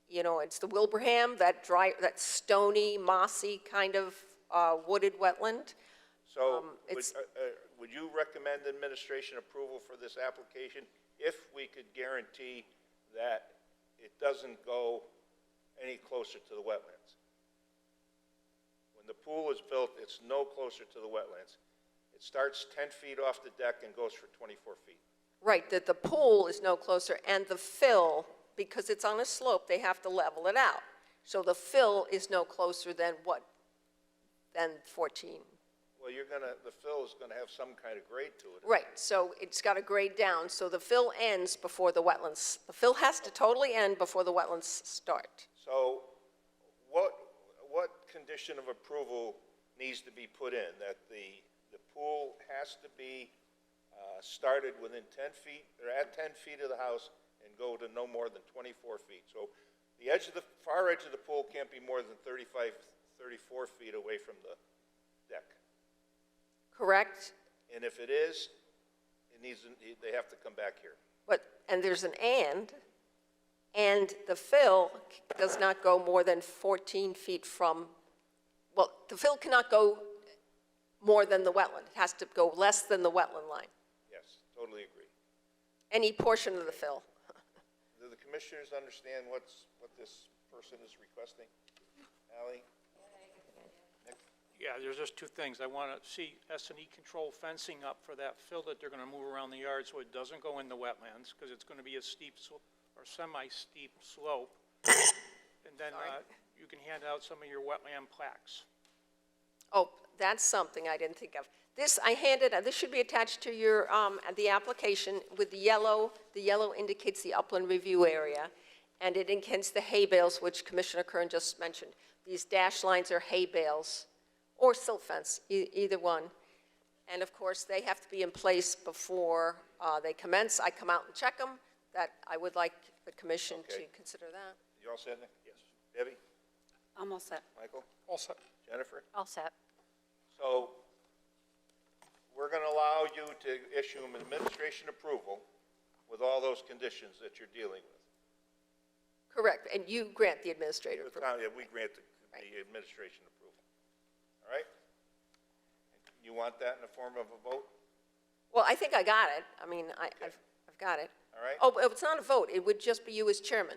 it's the Wilbraham, that stony, mossy kind of wooded wetland. So it's- would you recommend administration approval for this application if we could guarantee that it doesn't go any closer to the wetlands? When the pool is built, it's no closer to the wetlands. It starts 10 feet off the deck and goes for 24 feet. Right, that the pool is no closer, and the fill, because it's on a slope, they have to level it out. So the fill is no closer than 14. Well, the fill is gonna have some kind of grade to it. Right, so it's got to grade down, so the fill ends before the wetlands. The fill has to totally end before the wetlands start. So what condition of approval needs to be put in? That the pool has to be started within 10 feet, or at 10 feet of the house, and go to no more than 24 feet. So the far edge of the pool can't be more than 34 feet away from the deck. Correct? And if it is, they have to come back here. And there's an and the fill does not go more than 14 feet from, the fill cannot go more than the wetland. It has to go less than the wetland line, Yes, totally agree. any portion of the fill. Do the commissioners understand what this person is requesting? Ally? Yeah, there's just two things. I want to see S&E control fencing up for that fill that they're going to move around the yard so it doesn't go in the wetlands, because it's going to be a steep or semi-steep slope. And then you can hand out some of your wetland plaques. Oh, that's something I didn't think of. This should be attached to your, the application with the yellow. The yellow indicates the upland review area, and it indicates the hay bales, which Commissioner Kern just mentioned. These dashed lines are hay bales, or silt fence, either one. And of course, they have to be in place before they commence. I come out and check them. That I would like the commission to Okay. consider that. You all set, Nick? Yes. Debbie? I'm all set. Michael? Also, Jennifer? All set. So we're we're gonna allow you to issue an administration approval with all those conditions that you're dealing with. Correct, and you grant the administrative approval. Yeah, we grant the administration approval. All right? You want that in the form of a vote? Well, I think I got it. I mean, I've got it. All right? Oh, but it's not a vote. It would just be you as chairman.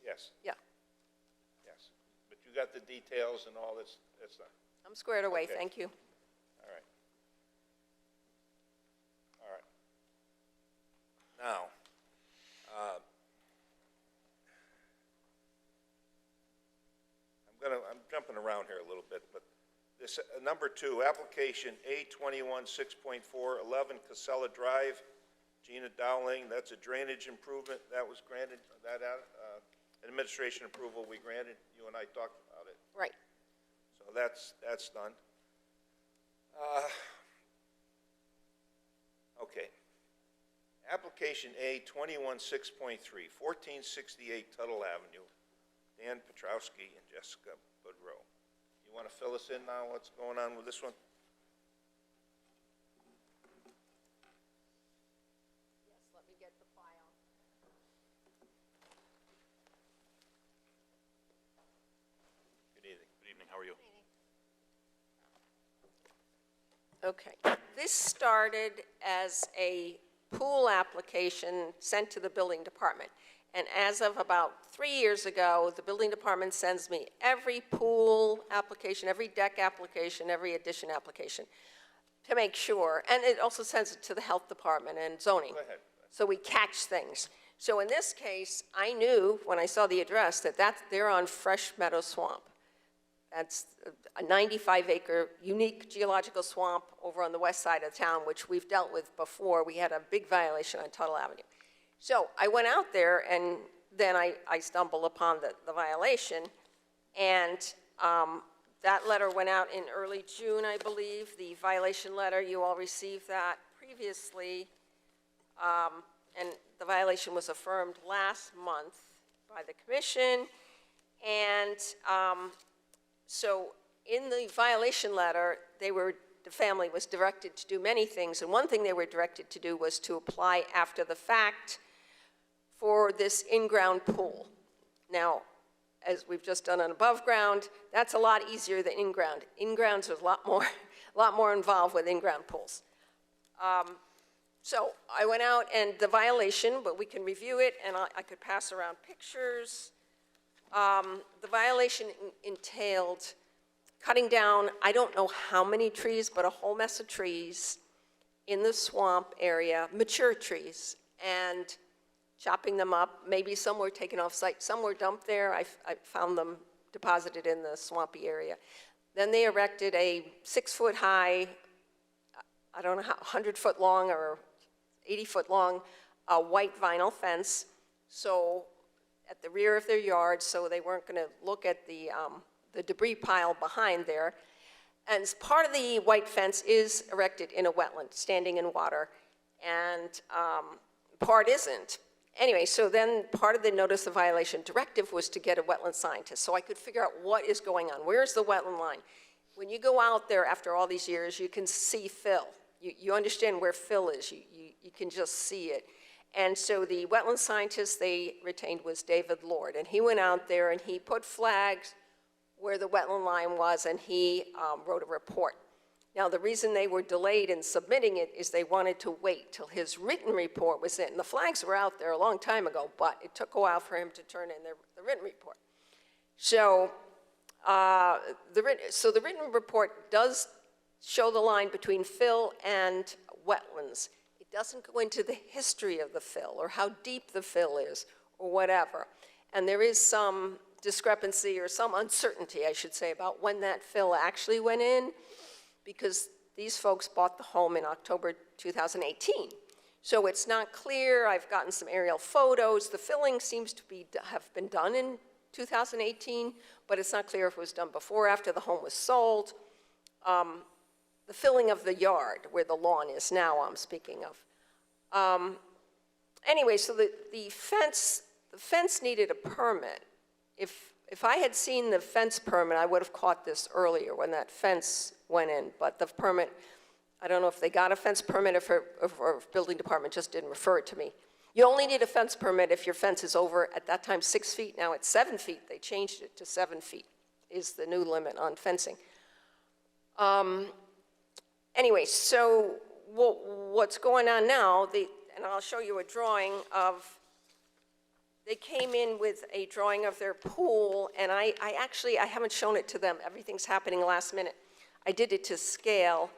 Yes, Yeah, yes. But you got the details and all this, that's done. I'm squared away. Okay. Thank you. All right. All right. Now, I'm jumping around here a little bit, but this, number 2, application A21 6.4, 11 Casella Drive, Gina Dowling, that's a drainage improvement, that was granted, administration approval we granted, you and I talked about it. Right. So that's done. Okay. Application A 21 6.3, 1468 Tuttle Avenue, Dan Petrowski and Jessica Boudreau. You want to fill us in now, what's going on with this one? Yes, let me get the file. Good evening. Good evening, how are you? Okay. This started as a pool application sent to the building department. And as of about 3 years ago, the building department sends me every pool application, every deck application, every addition application to make sure. And it also sends it to the health department and zoning. Go ahead. So we catch things. So in this case, I knew when I saw the address that they're on Fresh Meadow Swamp. That's a 95-acre unique geological swamp over on the west side of town, which we've dealt with before. We had a big violation on Tuttle Avenue. So I went out there, and then I stumbled upon the violation, and that letter went out in early June, I believe, the violation letter. You all received that previously, and the violation was affirmed last month by the commission, and so in the violation letter, the family was directed to do many things, and one thing they were directed to do was to apply after the fact for this in-ground pool. Now, as we've just done on above ground, that's a lot easier than in-ground. In-grounds are a lot more involved with in-ground pools. So I went out, and the violation, but we can review it, and I could pass around pictures. The violation entailed cutting down, I don't know how many trees, but a whole mess of trees in the swamp area, mature trees, and chopping them up. Maybe some were taken off site, some were dumped there. I found them deposited in the swampy area. Then they erected a 6-foot high, I don't know how, 100-foot long or 80-foot long, white vinyl fence. So at the rear of their yard, so they weren't going to look at the debris pile behind there. And part of the white fence is erected in a wetland, standing in water, and part isn't. Anyway, so then part of the notice of violation directive was to get a wetland scientist, so I could figure out what is going on. Where's the wetland line? When you go out there after all these years, you can see fill. You understand where fill is. You can just see it. And so the wetland scientist they retained was David Lord, and he went out there and he put flags where the wetland line was, and he wrote a report. Now, the reason they were delayed in submitting it is they wanted to wait till his written report was in. The flags were out there a long time ago, but it took a while for him to turn in the written report. So the written report does show the line between fill and wetlands. It doesn't go into the history of the fill or how deep the fill is or whatever. And there is some discrepancy or some uncertainty, I should say, about when that fill actually went in, because these folks bought the home in October 2018. So it's not clear. I've gotten some aerial photos. The filling seems to have been done in 2018, but it's not clear if it was done before or after the home was sold. The filling of the yard, where the lawn is now, I'm speaking of. Anyway, so the fence needed a permit. If I had seen the fence permit, I would have caught this earlier when that fence went in, but the permit I don't know if they got a fence permit or if building department just didn't refer it to me. You only need a fence permit if your fence is over, at that time, 6 feet. Now it's 7 feet. They changed it to 7 feet is the new limit on fencing. Anyway, so what's going on now, and I'll show you a drawing of, they came in with a drawing of their pool, and I haven't shown it to them. Everything's happening last minute. I did it to scale.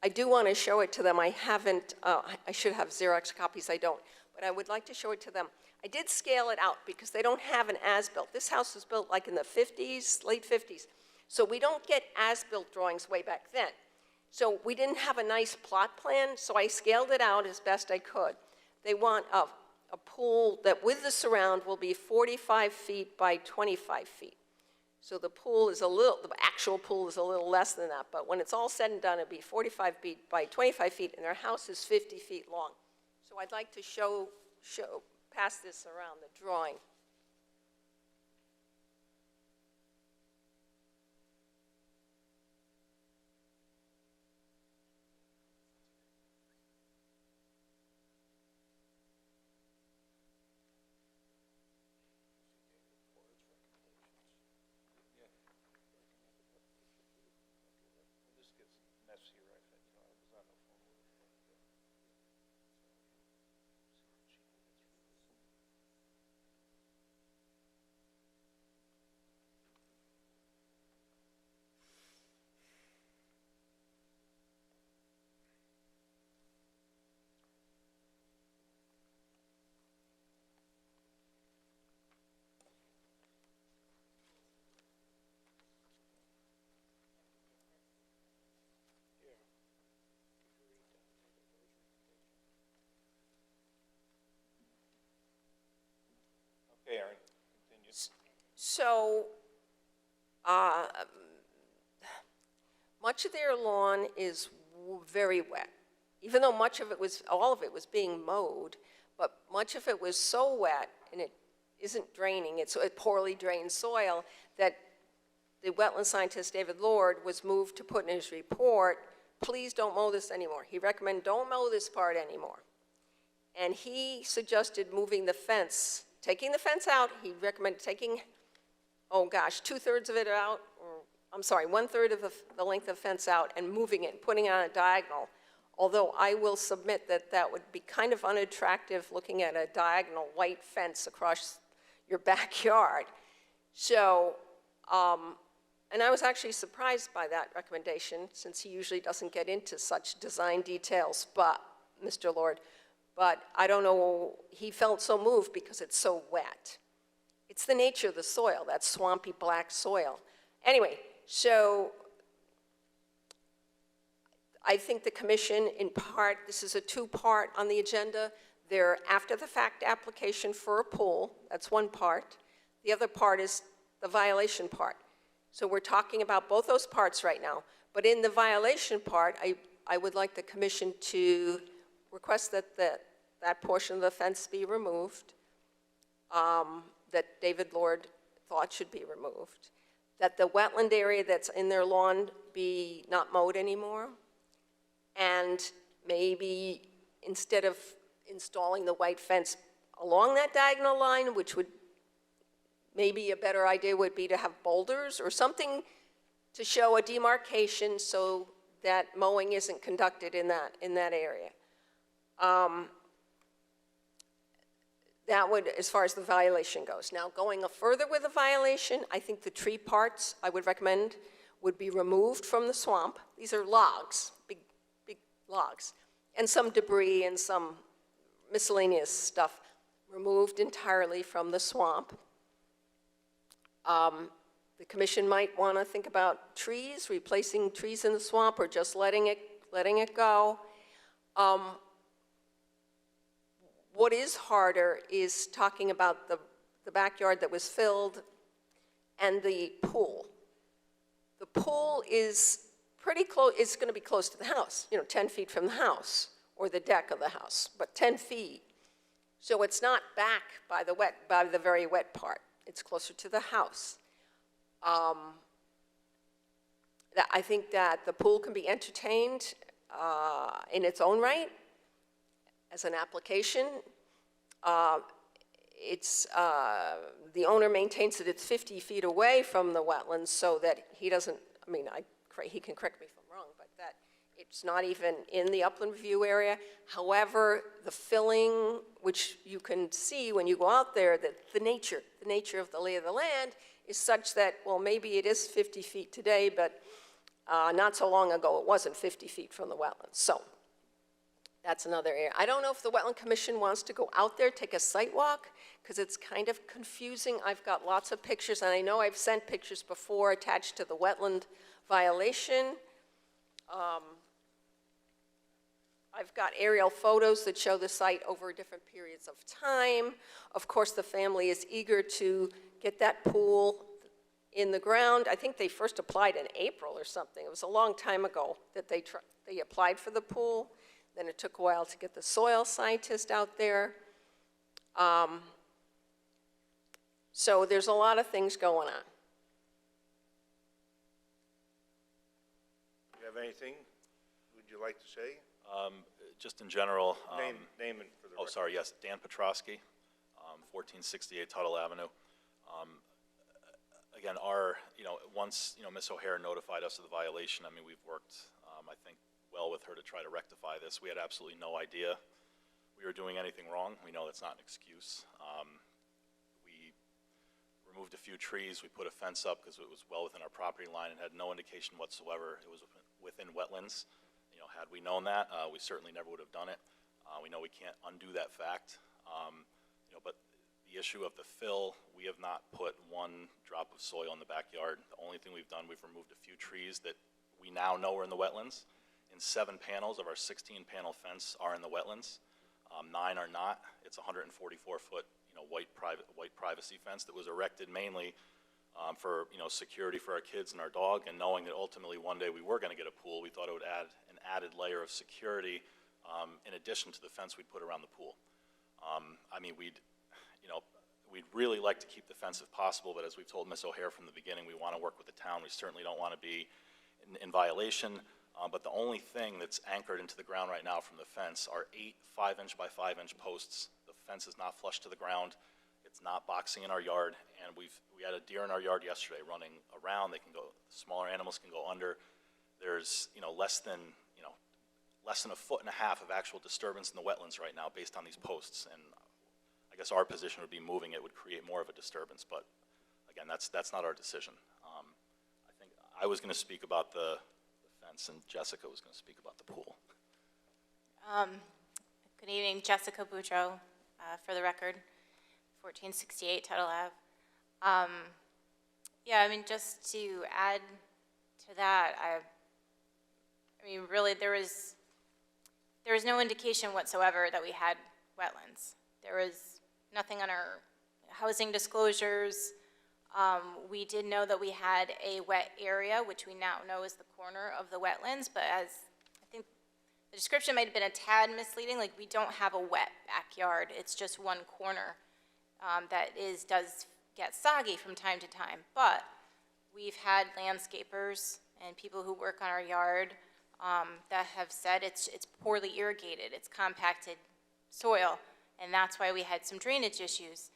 I do want to show it to them. I haven't, I should have Xerox copies, I don't, but I would like to show it to them. I did scale it out because they don't have an as-built. This house was built like in the 50s, late 50s. So we don't get as-built drawings way back then. So we didn't have a nice plot plan, so I scaled it out as best I could. They want a pool that with the surround will be 45 feet by 25 feet. So the pool is the actual pool is a little less than that, but when it's all said and done, it'll be 45 feet by 25 feet, and their house is 50 feet long. So I'd like to pass this around the drawing. Okay, Aaron, continue. So, much of their lawn is very wet. Even though all of it was being mowed, but much of it was so wet, and it isn't draining, it's a poorly drained soil, that the wetland scientist, David Lord, was moved to put in his report, please don't mow this anymore. He recommended don't mow this part anymore. And he suggested moving the fence, taking the fence out. He recommended taking, 2/3 of it out, or I'm sorry, 1/3 of the length of the fence out and moving it, putting it on a diagonal. Although I will submit that that would be kind of unattractive looking at a diagonal white fence across your backyard. So, and I was actually surprised by that recommendation, since he usually doesn't get into such design details, but, Mr. Lord, but I don't know, he felt so moved because it's so wet. It's the nature of the soil, that swampy black soil. Anyway, so I think the commission, in part, this is a two-part on the agenda. They're after-the-fact application for a pool, that's one part. The other part is the violation part. So we're talking about both those parts right now. But in the violation part, I would like the commission to request that that portion of the fence be removed, that David Lord thought should be removed, that the wetland area that's in their lawn be not mowed anymore, and maybe instead of installing the white fence along that diagonal line, which would maybe a better idea would be to have boulders or something to show a demarcation so that mowing isn't conducted in that area. That would, as far as the violation goes. Now, going further with the violation, I think the tree parts, I would recommend, would be removed from the swamp. These are logs, big logs, and some debris and some miscellaneous stuff removed entirely from the swamp. The commission might want to think about trees, replacing trees in the swamp, or just letting it go. What is harder is talking about the backyard that was filled and the pool. The pool is pretty close, it's going to be close to the house, 10 feet from the house, or the deck of the house, but 10 feet. So it's not back by the very wet part. It's closer to the house. I think that the pool can be entertained in its own right as an application. The owner maintains that it's 50 feet away from the wetlands so that he doesn't, I mean, he can correct me if I'm wrong, but that it's not even in the upland review area. However, the filling, which you can see when you go out there, that the nature of the lay of the land is such that, well, maybe it is 50 feet today, but not so long ago it wasn't 50 feet from the wetlands. So that's another area. I don't know if the Wetland Commission wants to go out there, take a site walk, because it's kind of confusing. I've got lots of pictures, and I know I've sent pictures before attached to the wetland violation. I've got aerial photos that show the site over different periods of time. Of course, the family is eager to get that pool in the ground. I think they first applied in April or something. It was a long time ago that they applied for the pool. Then it took a while to get the soil scientist out there. So there's a lot of things going on. Do you have anything would you like to say? Just in general. Name it for the Oh, record. sorry, yes, Dan Petrosky, 1468 Tuttle Avenue. Again, once, Ms. O'Hare notified us of the violation, I mean, we've worked, I think, well with her to try to rectify this. We had absolutely no idea we were doing anything wrong. We know that's not an excuse. We removed a few trees. We put a fence up because it was well within our property line and had no indication whatsoever it was within wetlands. Had we known that, we certainly never would have done it. We know we can't undo that fact. But the issue of the fill, we have not put one drop of soil in the backyard. The only thing we've done, we've removed a few trees that we now know are in the wetlands. And 7 panels of our 16-panel fence are in the wetlands. 9 are not. It's a 144-foot, white privacy fence that was erected mainly for security for our kids and our dog, and knowing that ultimately one day we were going to get a pool, we thought it would add an added layer of security in addition to the fence we'd put around the pool. I mean, we'd really like to keep the fence if possible, but as we've told Ms. O'Hare from the beginning, we want to work with the town. We certainly don't want to be in violation, but the only thing that's anchored into the ground right now from the fence are 8 5-inch by 5-inch posts. The fence is not flush to the ground. It's not boxing in our yard, and we had a deer in our yard yesterday running around. They can go, smaller animals can go under. There's less than a foot and a half of actual disturbance in the wetlands right now based on these posts, and I guess our position would be moving it would create more of a disturbance, but again, that's not our decision. I think I was going to speak about the fence, and Jessica was going to speak about the pool. Good evening, Jessica Boudreau, for the record, 1468 Tuttle Ave. Yeah, I mean, just to add to that, I mean, really, there was no indication whatsoever that we had wetlands. There was nothing on our housing disclosures. We did know that we had a wet area, which we now know is the corner of the wetlands, but as I think the description might have been a tad misleading, like we don't have a wet backyard. It's just one corner that does get soggy from time to time, but we've had landscapers and people who work on our yard that have said it's poorly irrigated, it's compacted soil, and that's why we had some drainage issues.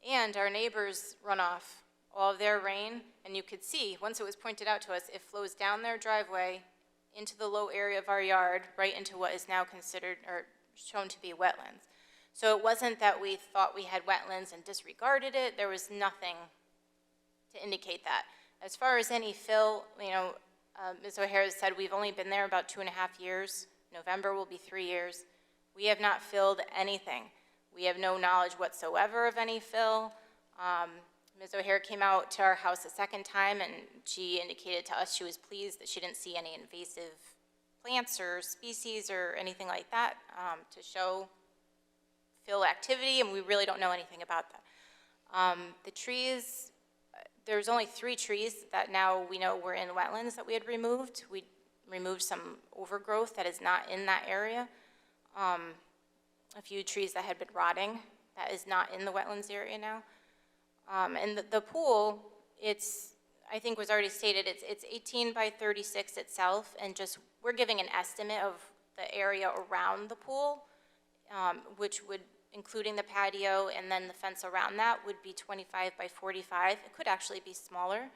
And our neighbors run off all of their rain, and you could see, once it was pointed out to us, it flows down their driveway into the low area of our yard, right into what is now considered or shown to be wetlands. So it wasn't that we thought we had wetlands and disregarded it. There was nothing to indicate that. As far as any fill, Ms. O'Hare said we've only been there about 2.5 years. November will be 3 years. We have not filled anything. We have no knowledge whatsoever of any fill. Ms. O'Hare came out to our house a second time, and she indicated to us she was pleased that she didn't see any invasive plants or species or anything like that to show fill activity, and we really don't know anything about that. The trees, there's only 3 trees that now we know were in wetlands that we had removed. We removed some overgrowth that is not in that area. A few trees that had been rotting, that is not in the wetlands area now. And the pool, I think was already stated, it's 18 by 36 itself, and just, we're giving an estimate of the area around the pool, which would, including the patio and then the fence around that, would be 25 by 45. It could actually be smaller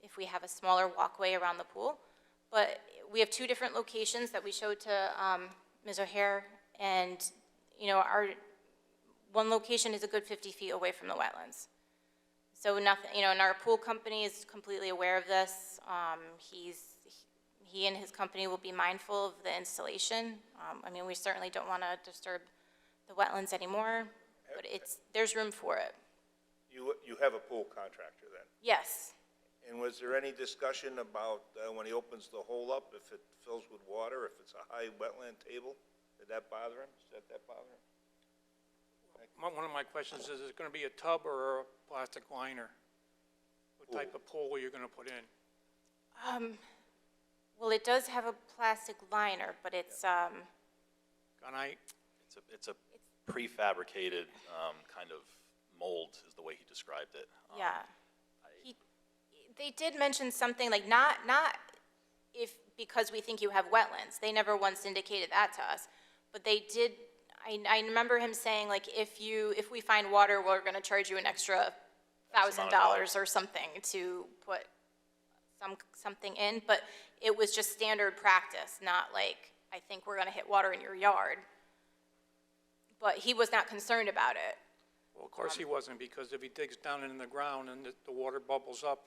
if we have a smaller walkway around the pool. But we have two different locations that we showed to Ms. O'Hare, and, you know, our one location is a good 50 feet away from the wetlands. So nothing, you know, and our pool company is completely aware of this. He and his company will be mindful of the installation. I mean, we certainly don't want to disturb the wetlands anymore, but there's room for it. You have a pool contractor then? Yes. And was there any discussion about when he opens the hole up, if it fills with water, if it's a high wetland table? Did that bother him? Does that bother him? One of my questions is it going to be a tub or a plastic liner? What type of pool are you going to put in? Well, it does have a plastic liner, but it's, Gunite? It's a prefabricated kind of mold, is the way he described it. yeah. They did mention something like not if, because we think you have wetlands. They never once indicated that to us, but they did. I remember him saying, like, if we find water, we're going to charge you an extra $1,000 or something to put something in. But it was just standard practice, not like, I think we're going to hit water in your yard. But he was not concerned about it. Well, of course he wasn't, because if he digs down in the ground and the water bubbles up,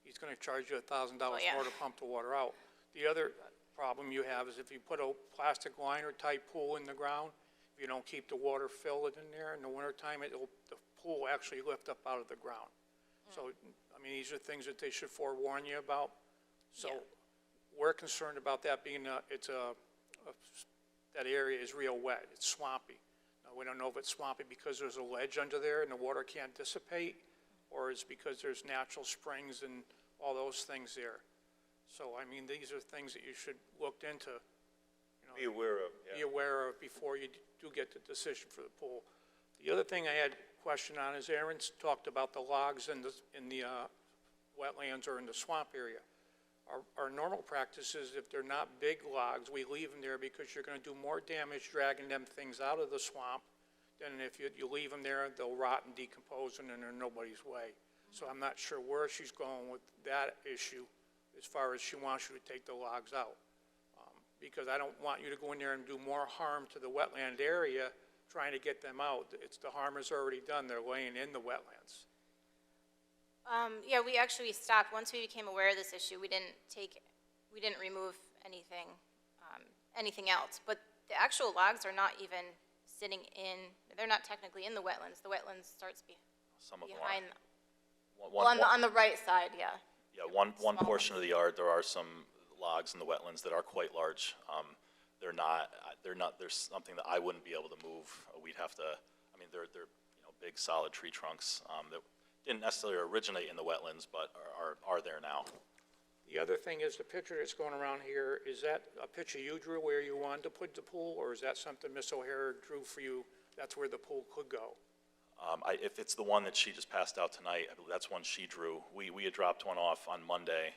he's going to charge you $1,000 yeah. more to pump the water out. The other problem you have is if you put a plastic liner type pool in the ground, if you don't keep the water filled in there in the wintertime, the pool will actually lift up out of the ground. So, I mean, these are things that they should forewarn you about. So Yeah. we're concerned about that being, that area is real wet. It's swampy. Now, we don't know if it's swampy because there's a ledge under there and the water can't dissipate, or it's because there's natural springs and all those things there. So, I mean, these are things that you should look into, Be aware of, be yeah. aware of before you do get the decision for the pool. The other thing I had a question on is Aaron's talked about the logs in the wetlands or in the swamp area. Our normal practice is if they're not big logs, we leave them there because you're going to do more damage dragging them things out of the swamp than if you leave them there, they'll rot and decompose and then they're nobody's way. So I'm not sure where she's going with that issue as far as she wants you to take the logs out. Because I don't want you to go in there and do more harm to the wetland area trying to get them out. The harm is already done. They're laying in the wetlands. Yeah, we actually stopped, once we became aware of this issue, we didn't remove anything else. But the actual logs are not even sitting they're not technically in the wetlands. The wetlands starts Some of them behind, are. well, on the right side, yeah. Yeah, one Small portion of the yard, there are some logs in the wetlands that are quite large. There's something that I wouldn't be able to move. We'd have to, I mean, they're big solid tree trunks that didn't necessarily originate in the wetlands, but are there now. The other thing is the picture that's going around here, is that a picture you drew where you wanted to put the pool, or is that something Miss O'Hare drew for you? That's where the pool could go. If it's the one that she just passed out tonight, I believe that's one she drew. We had dropped one off on Monday,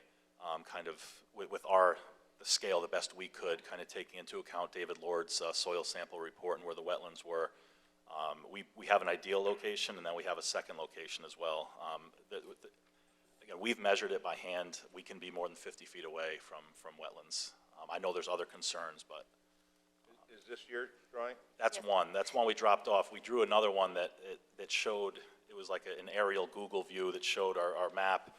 kind of with the scale the best we could, kind of taking into account David Lord's soil sample report and where the wetlands were. We have an ideal location, and then we have a second location as well. Again, we've measured it by hand. We can be more than 50 feet away from wetlands. I know there's other concerns, but. Is this your drawing? That's one. That's one we dropped off. We drew another one that showed, it was like an aerial Google view that showed our map.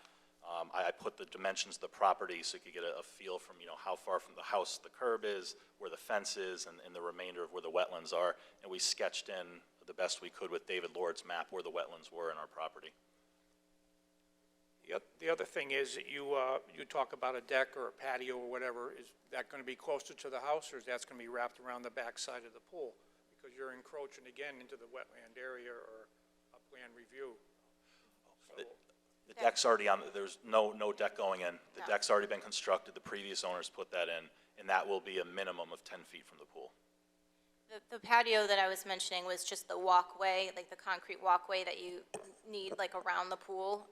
I put the dimensions of the property so you could get a feel from, how far from the house the curb is, where the fence is, and the remainder of where the wetlands are. And we sketched in the best we could with David Lord's map where the wetlands were in our property. The other thing is that you talk about a deck or a patio or whatever. Is that going to be closer to the house, or is that going to be wrapped around the back side of the pool? Because you're encroaching again into the wetland area or upland review. So, The deck's already on, there's no deck going in. The No. deck's already been constructed. The previous owners put that in, and that will be a minimum of 10 feet from the pool. The patio that I was mentioning was just the walkway, like the concrete walkway that you need like around the pool.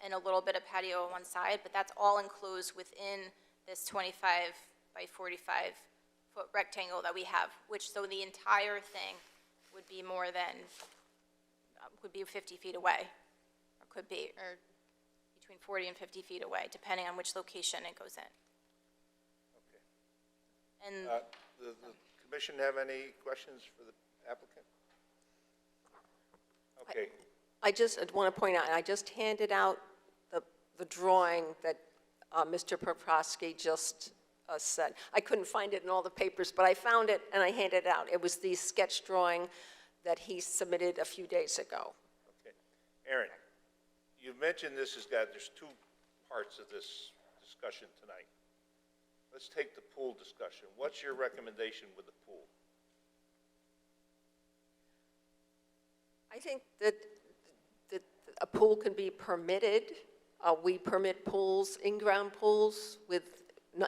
and a little bit of patio on one side, but that's all enclosed within this 25 by 45-foot rectangle that we have, which, so the entire thing would be more than, would be 50 feet away, or could be, or between 40 and 50 feet away, depending on which location it goes in. Okay. And The commission have any questions for the applicant? Okay. I just want to point out, I just handed out the drawing that Mr. Poprosky just said. I couldn't find it in all the papers, but I found it and I handed it out. It was the sketch drawing that he submitted a few days ago. Okay. Aaron, you mentioned there's two parts of this discussion tonight. Let's take the pool discussion. What's your recommendation with the pool? I think that a pool can be permitted. We permit pools, in-ground pools, with,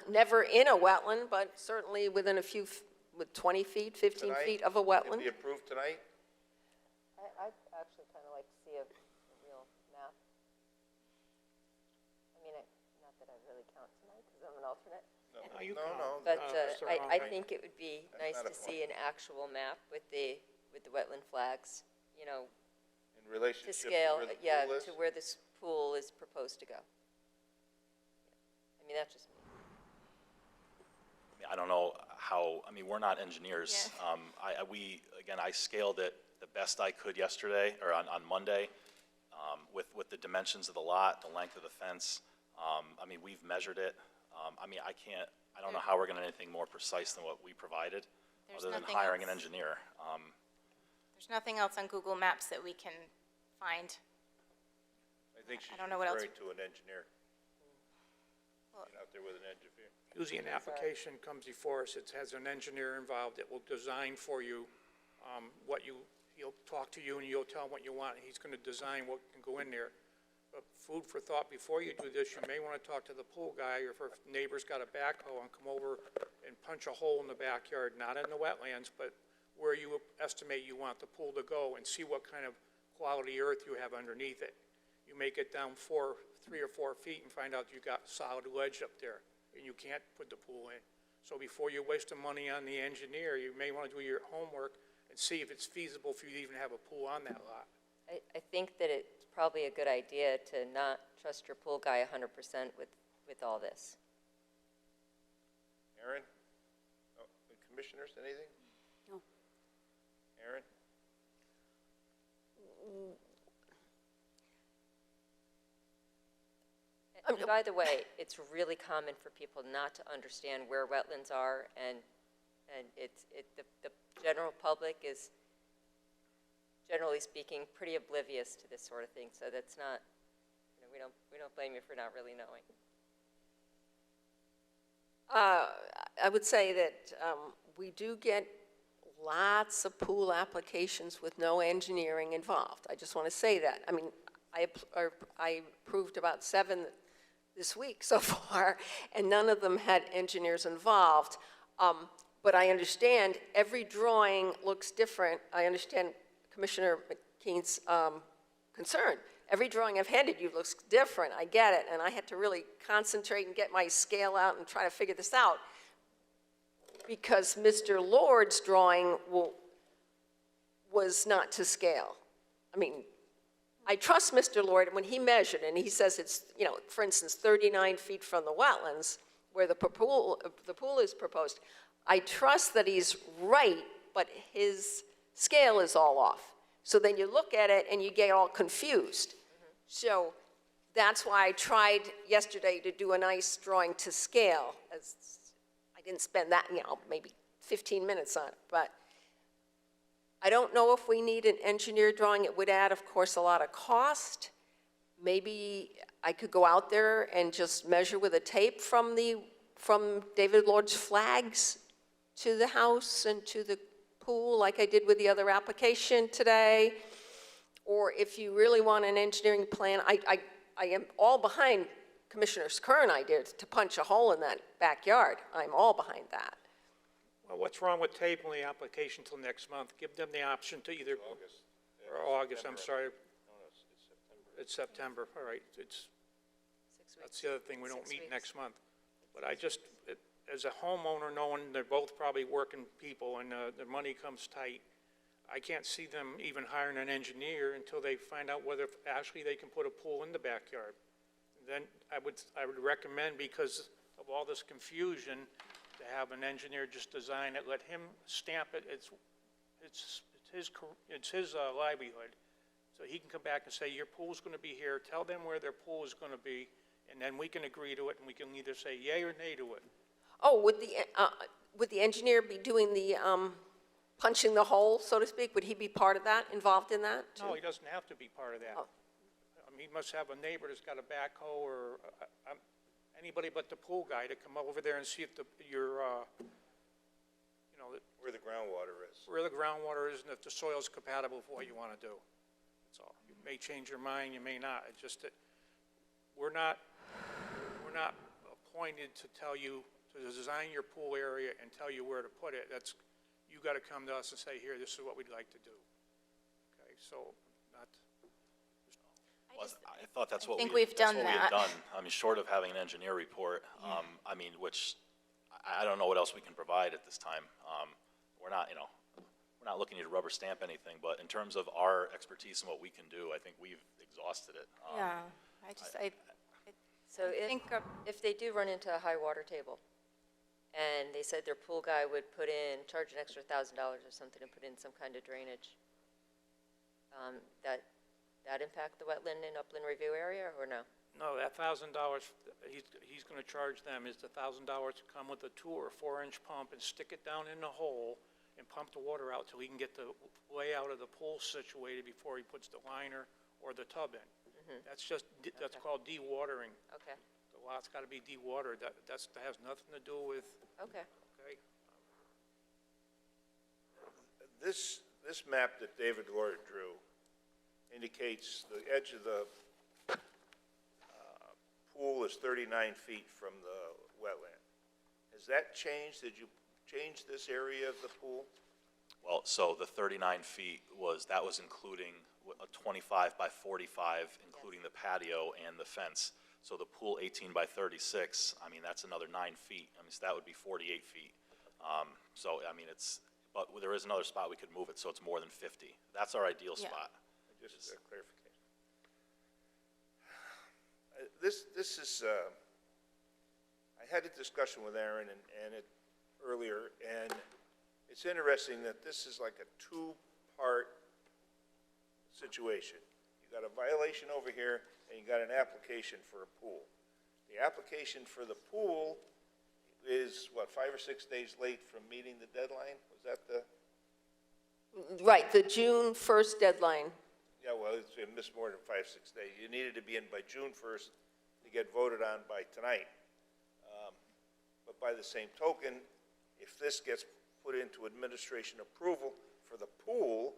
never in a wetland, but certainly within with 20 feet, 15 Tonight? feet of a Can wetland. be approved tonight? I'd actually kind of like to see a real map. I mean, not that I really count tonight because I'm an alternate, No, you No, can't. no. but that's the wrong I thing. think it would be That's nice not to a see an actual map with the wetland flags, you know, In to relationship to scale, where the yeah, pool is? to where this pool is proposed to go. I mean, that's just me. I mean, I don't know how, I mean, we're not engineers. Yeah. I scaled it the best I could yesterday, or on Monday, with the dimensions of the lot, the length of the fence. I mean, we've measured it. I mean, I don't know how we're gonna do anything more precise than what we provided, There's other than nothing hiring an else. engineer. there's nothing else on Google Maps that we can find. I think she's I don't know what else- referring to an engineer. Well- Get out there with an engineer. Usually an application comes before us, it has an engineer involved that will design for you he'll talk to you and you'll tell him what you want, and he's going to design what can go in there. But food for thought, before you do this, you may want to talk to the pool guy, or if a neighbor's got a backhoe, and come over and punch a hole in the backyard, not in the wetlands, but where you estimate you want the pool to go, and see what kind of quality earth you have underneath it. You may get down 3 or 4 feet and find out you got solid ledge up there, and you can't put the pool in. So before you waste the money on the engineer, you may want to do your homework and see if it's feasible for you to even have a pool on that lot. I think that it's probably a good idea to not trust your pool guy 100% with all this. Aaron? Oh, the commissioners, anything? No. Aaron? And by the way, it's really common for people not to understand where wetlands are, and the general public is, generally speaking, pretty oblivious to this sort of thing, so that's not, we don't blame you for not really knowing. I would say that we do get lots of pool applications with no engineering involved. I just want to say that. I mean, I approved about 7 this week so far, and none of them had engineers involved. But I understand every drawing looks different. I understand Commissioner McKean's concern. Every drawing I've handed you looks different. I get it, and I had to really concentrate and get my scale out and try to figure this out, because Mr. Lord's drawing was not to scale. I mean, I trust Mr. Lord when he measured, and he says it's, for instance, 39 feet from the wetlands where the pool is proposed. I trust that he's right, but his scale is all off. So then you look at it and you get all confused. So that's why I tried yesterday to do a nice drawing to scale. I didn't spend that, maybe 15 minutes on it, but I don't know if we need an engineer drawing. It would add, of course, a lot of cost. Maybe I could go out there and just measure with a tape from David Lord's flags to the house and to the pool, like I did with the other application today. Or if you really want an engineering plan, I am all behind Commissioner's current idea to punch a hole in that backyard. I'm all behind that. Well, what's wrong with tabling the application till next month? Give them the option to either, August. or August, I'm sorry. No, it's September. It's September, all right, it's, 6 weeks. that's the other thing, we don't 6 meet weeks. next month. But I just, as a homeowner, knowing they're both probably working people and their money comes tight, I can't see them even hiring an engineer until they find out whether actually they can put a pool in the backyard. Then I would recommend, because of all this confusion, to have an engineer just design it, let him stamp it, it's his livelihood. So he can come back and say, your pool's gonna be here, tell them where their pool is gonna be, and then we can agree to it, and we can either say yay or nay to it. Oh, would the engineer be doing the, punching the hole, so to speak? Would he be part of that, involved in that? No, he doesn't have to be part of that. Oh. He must have a neighbor that's got a backhoe or anybody but the pool guy to come over there and see if Where the groundwater is. where the groundwater is and if the soil's compatible with what you want to do. That's all. You may change your mind, you may not. It's just that we're not appointed to tell you, to design your pool area and tell you where to put it. You got to come to us and say, here, this is what we'd like to do. Okay, so not. I thought that's what think we we've that's done what we had that. done. I mean, short of having an engineer report, I mean, which, I don't know what else we can provide at this time. We're not, we're not looking to rubber stamp anything, but in terms of our expertise and what we can do, I think we've exhausted it. Yeah, So if they do run into a high water table, and they said their pool guy would charge an extra $1,000 or something to put in some kind of drainage, that impact the wetland and upland review area, or no? No, that $1,000, he's gonna charge them is the $1,000 to come with a 2 or 4-inch pump and stick it down in the hole and pump the water out till he can get the layout of the pool situated before he puts the liner or the tub in. That's called dewatering. Okay, The lot's gotta be dewatered. That has nothing to do with, okay. okay? This map that David Lord drew indicates the edge of the pool is 39 feet from the wetland. Has that changed? Did you change this area of the pool? Well, so the 39 feet was including a 25 by 45, including the patio and the fence. So the pool 18 by 36, I mean, that's another 9 feet. I mean, so that would be 48 feet. So, I mean, but there is another spot we could move it, so it's more than 50. That's our ideal Yeah. spot. Just a clarification. This is, I had a discussion with Aaron earlier, and it's interesting that this is like a two-part situation. You got a violation over here, and you got an application for a pool. The application for the pool is, what, 5 or 6 days late from meeting the deadline? Was that the? Right, the June 1st deadline. Yeah, well, it's missed more than 5, 6 days. You needed to be in by June 1st to get voted on by tonight. But by the same token, if this gets put into administration approval for the pool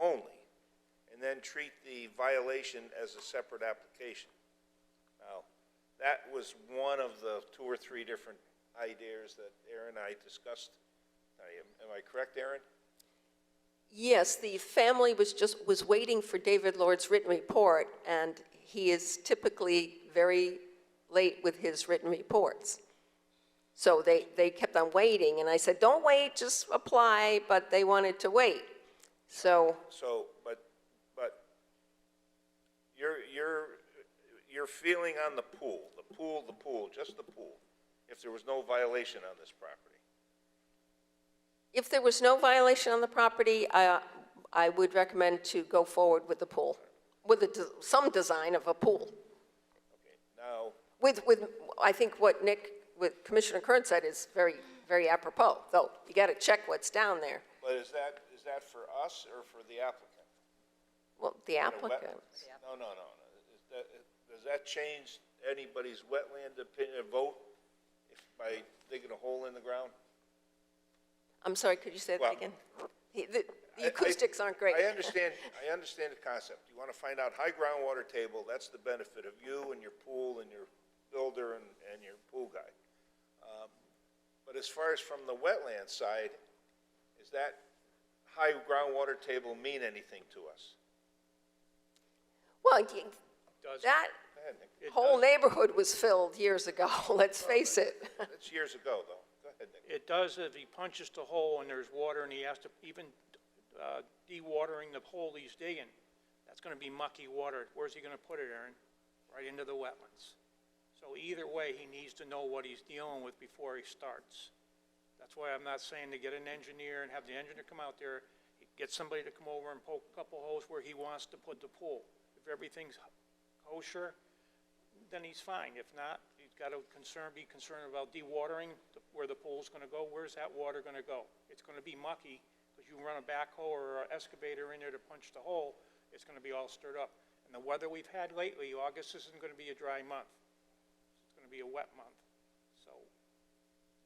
only, and then treat the violation as a separate application. Now, that was one of the 2 or 3 different ideas that Aaron and I discussed. Am I correct, Aaron? Yes, the family was waiting for David Lord's written report, and he is typically very late with his written reports. So they kept on waiting, and I said, don't wait, just apply, but they wanted to wait. So, But your feeling on the pool, just the pool, if there was no violation on this property. if there was no violation on the property, I would recommend to go forward with the pool, with some design of a pool. Okay, now, With, I think what Commissioner Kern said is very, very apropos, though. You got to check what's down there. but is that for us or for the applicant? Well, the applicant. No. Does that change anybody's wetland opinion, vote by digging a hole in the ground? I'm sorry, could you say that Well, again? The acoustics aren't great. I understand the concept. You want to find out high groundwater table, that's the benefit of you and your pool and your builder and your pool guy. But as far as from the wetland side, does that high groundwater table mean anything to us? Well, Does, that Go ahead, Nick. it whole does, neighborhood was filled years ago, let's face it. That's years ago, though. Go ahead, Nick. it does if he punches the hole and there's water and he has to, even dewatering the hole he's digging, that's gonna be mucky water. Where's he gonna put it, Aaron? Right into the wetlands. So either way, he needs to know what he's dealing with before he starts. That's why I'm not saying to get an engineer and have the engineer come out there, get somebody to come over and poke a couple holes where he wants to put the pool. If everything's kosher, then he's fine. If not, he's got to be concerned about dewatering where the pool's gonna go. Where's that water gonna go? It's gonna be mucky, because you run a backhoe or an excavator in there to punch the hole, it's gonna be all stirred up. And the weather we've had lately, August isn't gonna be a dry month. It's gonna be a wet month. So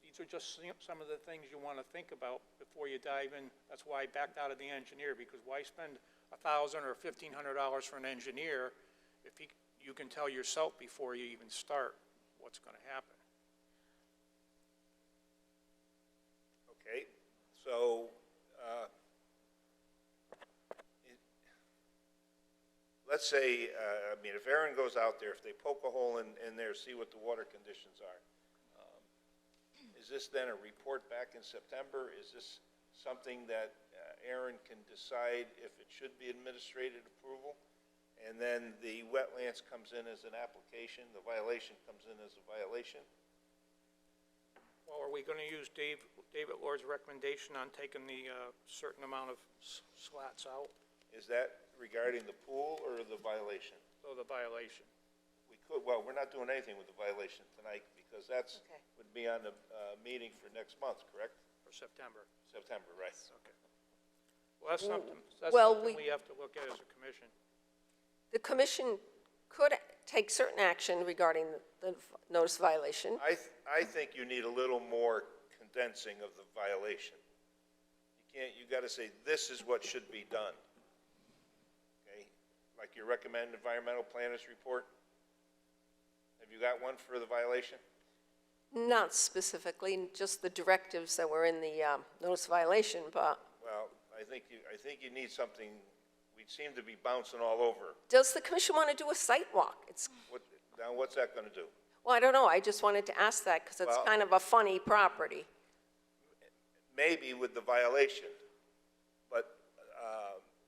these are just some of the things you want to think about before you dive in. That's why I backed out of the engineer, because why spend $1,000 or $1,500 for an engineer if you can tell yourself before you even start what's going to happen. Okay, so, let's say, I mean, if Aaron goes out there, if they poke a hole in there, see what the water conditions are, is this then a report back in September? Is this something that Aaron can decide if it should be administrative approval? And then the wetlands comes in as an application, the violation comes in as a violation? Well, are we going to use David Lord's recommendation on taking the certain amount of slats out? Is that regarding the pool or the violation? So the violation. We could, well, we're not doing anything with the violation tonight, because that's, Okay. would be on the meeting for next month, correct? For September. September, right. Okay. Well, that's something, Well, we have to look at as a commission. The commission could take certain action regarding the notice violation. I think you need a little more condensing of the violation. You gotta say, this is what should be done. Okay, like your recommended environmental planners report? Have you got one for the violation? Not specifically, just the directives that were in the notice violation, but Well, I think you need something, we seem to be bouncing all over. does the commission want to do a site walk? Now, what's that gonna do? Well, I don't know, I just wanted to ask that because it's Well- kind of a funny property. Maybe with the violation, but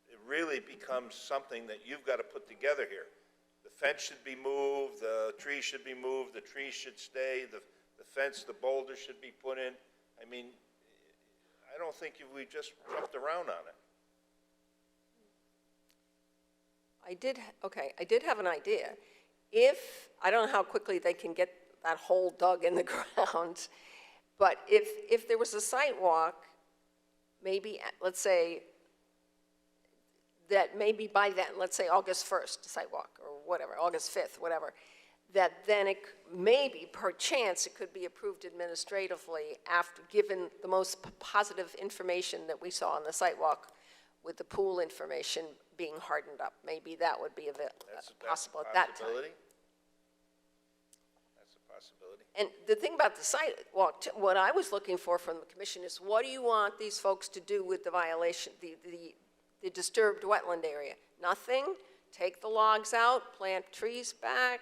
it really becomes something that you've got to put together here. The fence should be moved, the trees should be moved, the trees should stay, the fence, the boulder should be put in. I mean, I don't think we just jumped around on it. I did have an idea. I don't know how quickly they can get that hole dug in the ground, but if there was a site walk, maybe, let's say, that maybe by then, let's say August 1st, site walk, or whatever, August 5th, whatever, that then maybe, perchance, it could be approved administratively after, given the most positive information that we saw on the site walk with the pool information being hardened up. Maybe that would be possible at that time. That's a possibility. And the thing about the sidewalk, what I was looking for from the commission is, what do you want these folks to do with the violation, the disturbed wetland area? Nothing? Take the logs out, plant trees back?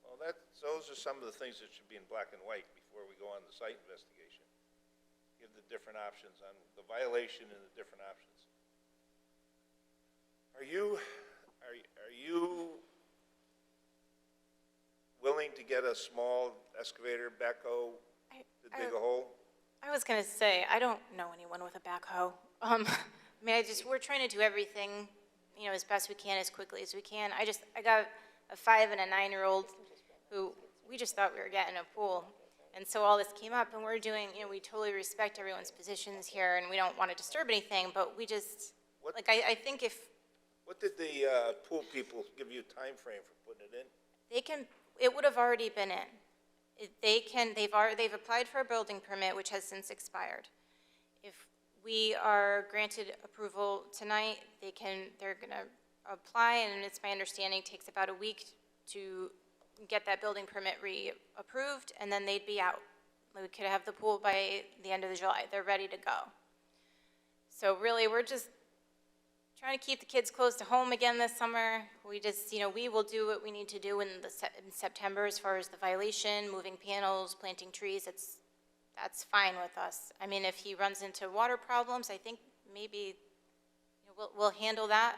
Well, those are some of the things that should be in black and white before we go on the site investigation. Give the different options on the violation and the different options. Are you willing to get a small excavator, backhoe, to dig a hole? I was gonna say, I don't know anyone with a backhoe. I mean, we're trying to do everything, as best we can, as quickly as we can. I got a 5 and a 9-year-old who, we just thought we were getting a pool. And so all this came up, and we're doing, we totally respect everyone's positions here, and we don't want to disturb anything, but we just, I think if What did the pool people give you a time frame for putting it in? it would have already been in. They've applied for a building permit, which has since expired. If we are granted approval tonight, they're gonna apply, and it's my understanding, it takes about a week to get that building permit reapproved, and then they'd be out. We could have the pool by the end of July. They're ready to go. So really, we're just trying to keep the kids close to home again this summer. We just, we will do what we need to do in September as far as the violation, moving panels, planting trees. That's fine with us. I mean, if he runs into water problems, I think maybe we'll handle that.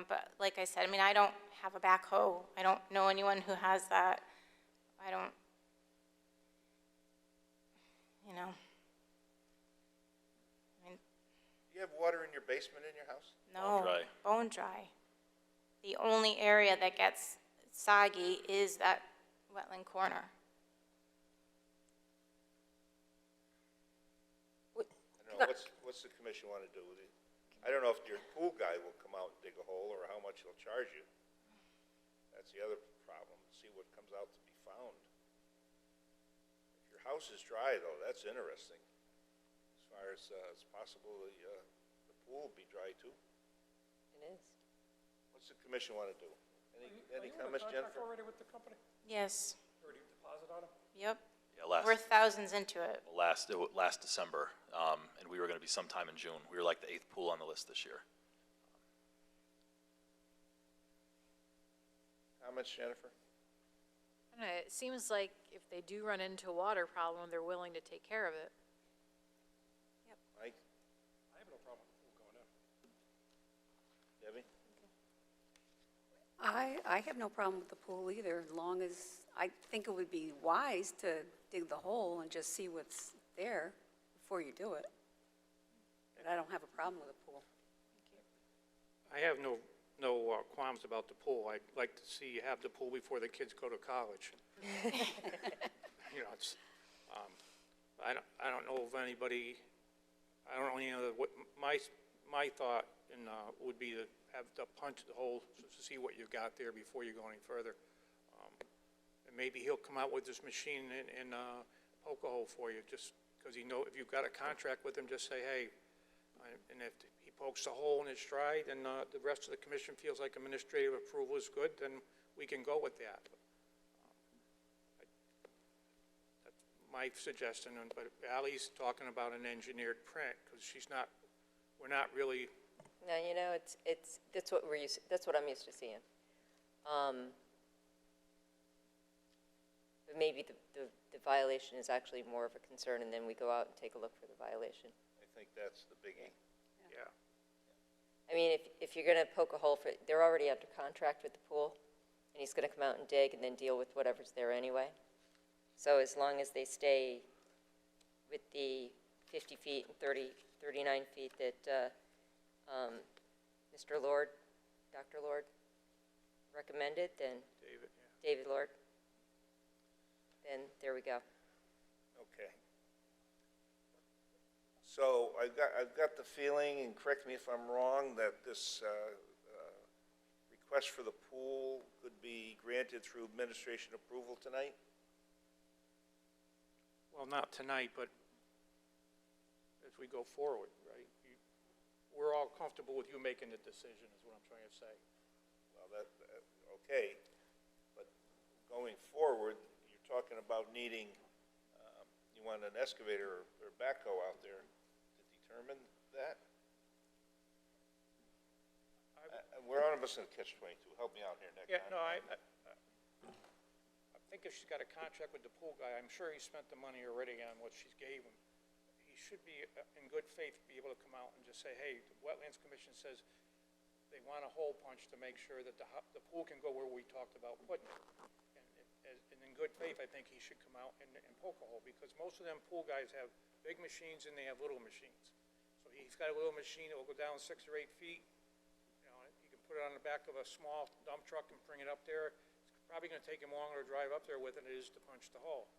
But like I said, I mean, I don't have a backhoe. I don't know anyone who has that. I don't, Do you have water in your basement in your house? no. Bone dry. Bone dry. The only area that gets soggy is that wetland corner. I don't know, what's the commission want to do with it? I don't know if your pool guy will come out and dig a hole or how much he'll charge you. That's the other problem, see what comes out to be found. If your house is dry though, that's interesting. As far as it's possible the pool will be dry too. It is. What's the commission want to do? Any comments, Jennifer? already with the company? Yes. Already deposit on them? Yep. Yeah, We're thousands into it. last December, and we were gonna be sometime in June. We were like the 8th pool on the list this year. Comments, Jennifer? I don't know, it seems like if they do run into a water problem, they're willing to take care of it. Mike? I have no problem with the pool going in. Debbie? I have no problem with the pool either, as long as, I think it would be wise to dig the hole and just see what's there before you do it. But I don't have a problem with a pool. I have no qualms about the pool. I'd like to see you have the pool before the kids go to college. It's, I don't know of anybody, I don't know any other, my thought would be to have to punch the hole to see what you got there before you go any further. And maybe he'll come out with this machine and poke a hole for you, just because if you've got a contract with him, just say, hey, and if he pokes a hole and it's dry, then the rest of the commission feels like administrative approval is good, then we can go with that. That's my suggestion, but Ally's talking about an engineered print, because we're not really. No, that's what that's what I'm used to seeing. But maybe the violation is actually more of a concern, and then we go out and take a look for the violation. I think that's the biggie. Yeah. I mean, if you're gonna poke a hole they're already under contract with the pool, and he's gonna come out and dig and then deal with whatever's there anyway. So as long as they stay with the 50 feet and 39 feet that Mr. Lord, Dr. Lord recommended, then David Lord, then there we go. Okay. So I've got the feeling, and correct me if I'm wrong, that this request for the pool could be granted through administration approval tonight? Well, not tonight, but as we go forward, right? We're all comfortable with you making the decision, is what I'm trying to say. Well, okay, but going forward, you're talking about needing, you want an excavator or backhoe out there to determine that? We're on a catch-22. Help me out here, Nick. Yeah, no, I think if she's got a contract with the pool guy, I'm sure he spent the money already on what she gave him. He should be, in good faith, be able to come out and just say, hey, the Wetlands Commission says they want a hole punch to make sure that the pool can go where we talked about putting it. And in good faith, I think he should come out and poke a hole, because most of them pool guys have big machines and they have little machines. So he's got a little machine that will go down 6 or 8 feet. He can put it on the back of a small dump truck and bring it up there. It's probably going to take him longer to drive up there with it than it is to punch the hole.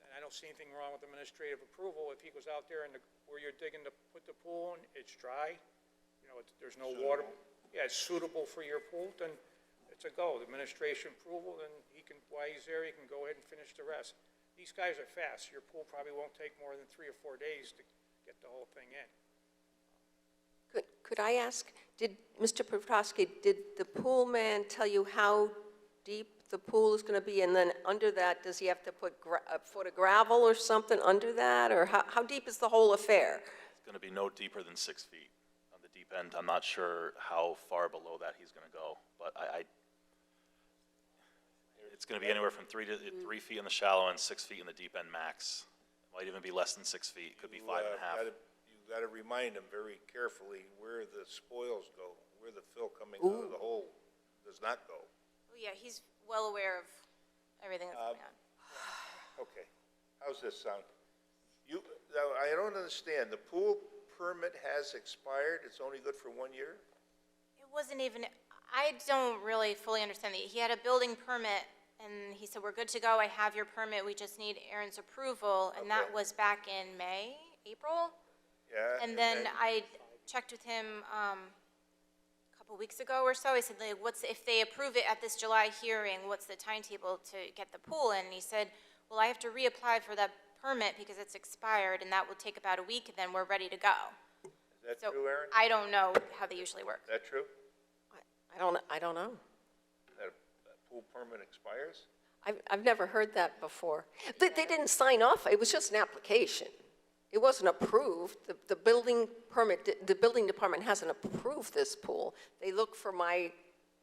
And I don't see anything wrong with administrative approval if he goes out there and where you're digging to put the pool in, it's dry, there's no water. Yeah, it's suitable for your pool, then it's a go. The administration approval, then while he's there, he can go ahead and finish the rest. These guys are fast. Your pool probably won't take more than 3 or 4 days to get the whole thing in. Could I ask, Mr. Petrosky, did the pool man tell you how deep the pool is going to be, and then under that, does he have to put a foot of gravel or something under that, or how deep is the whole affair? It's gonna be no deeper than 6 feet on the deep deep end. I'm not sure how far below that he's gonna go, but it's gonna be anywhere from 3 feet in the shallow and 6 feet in the deep end max. Might even be less than 6 feet, could be 5.5. You gotta remind them very carefully where the spoils go, where the fill coming out of the hole does not go. Oh, yeah, he's well aware of everything that's going on. Okay, how's this sound? Now, I don't understand, the pool permit has expired, it's only good for 1 year? It wasn't even, I don't really fully understand that. He had a building permit, and he said, we're good to go, I have your permit, we just need Aaron's approval, and that Okay. was back in May, April? Yeah? And then I checked with him a couple weeks ago or so. I said, like, if they approve it at this July hearing, what's the timetable to get the pool in? And he said, well, I have to reapply for that permit because it's expired, and that will take about a week, and then we're ready to go. Is that So true, Aaron? I don't know how they usually work. Is that true? I don't know. That a pool permit expires? I've never heard that before. They didn't sign off, it was just an application. It wasn't approved. The building permit, the building department hasn't approved this pool. They look for my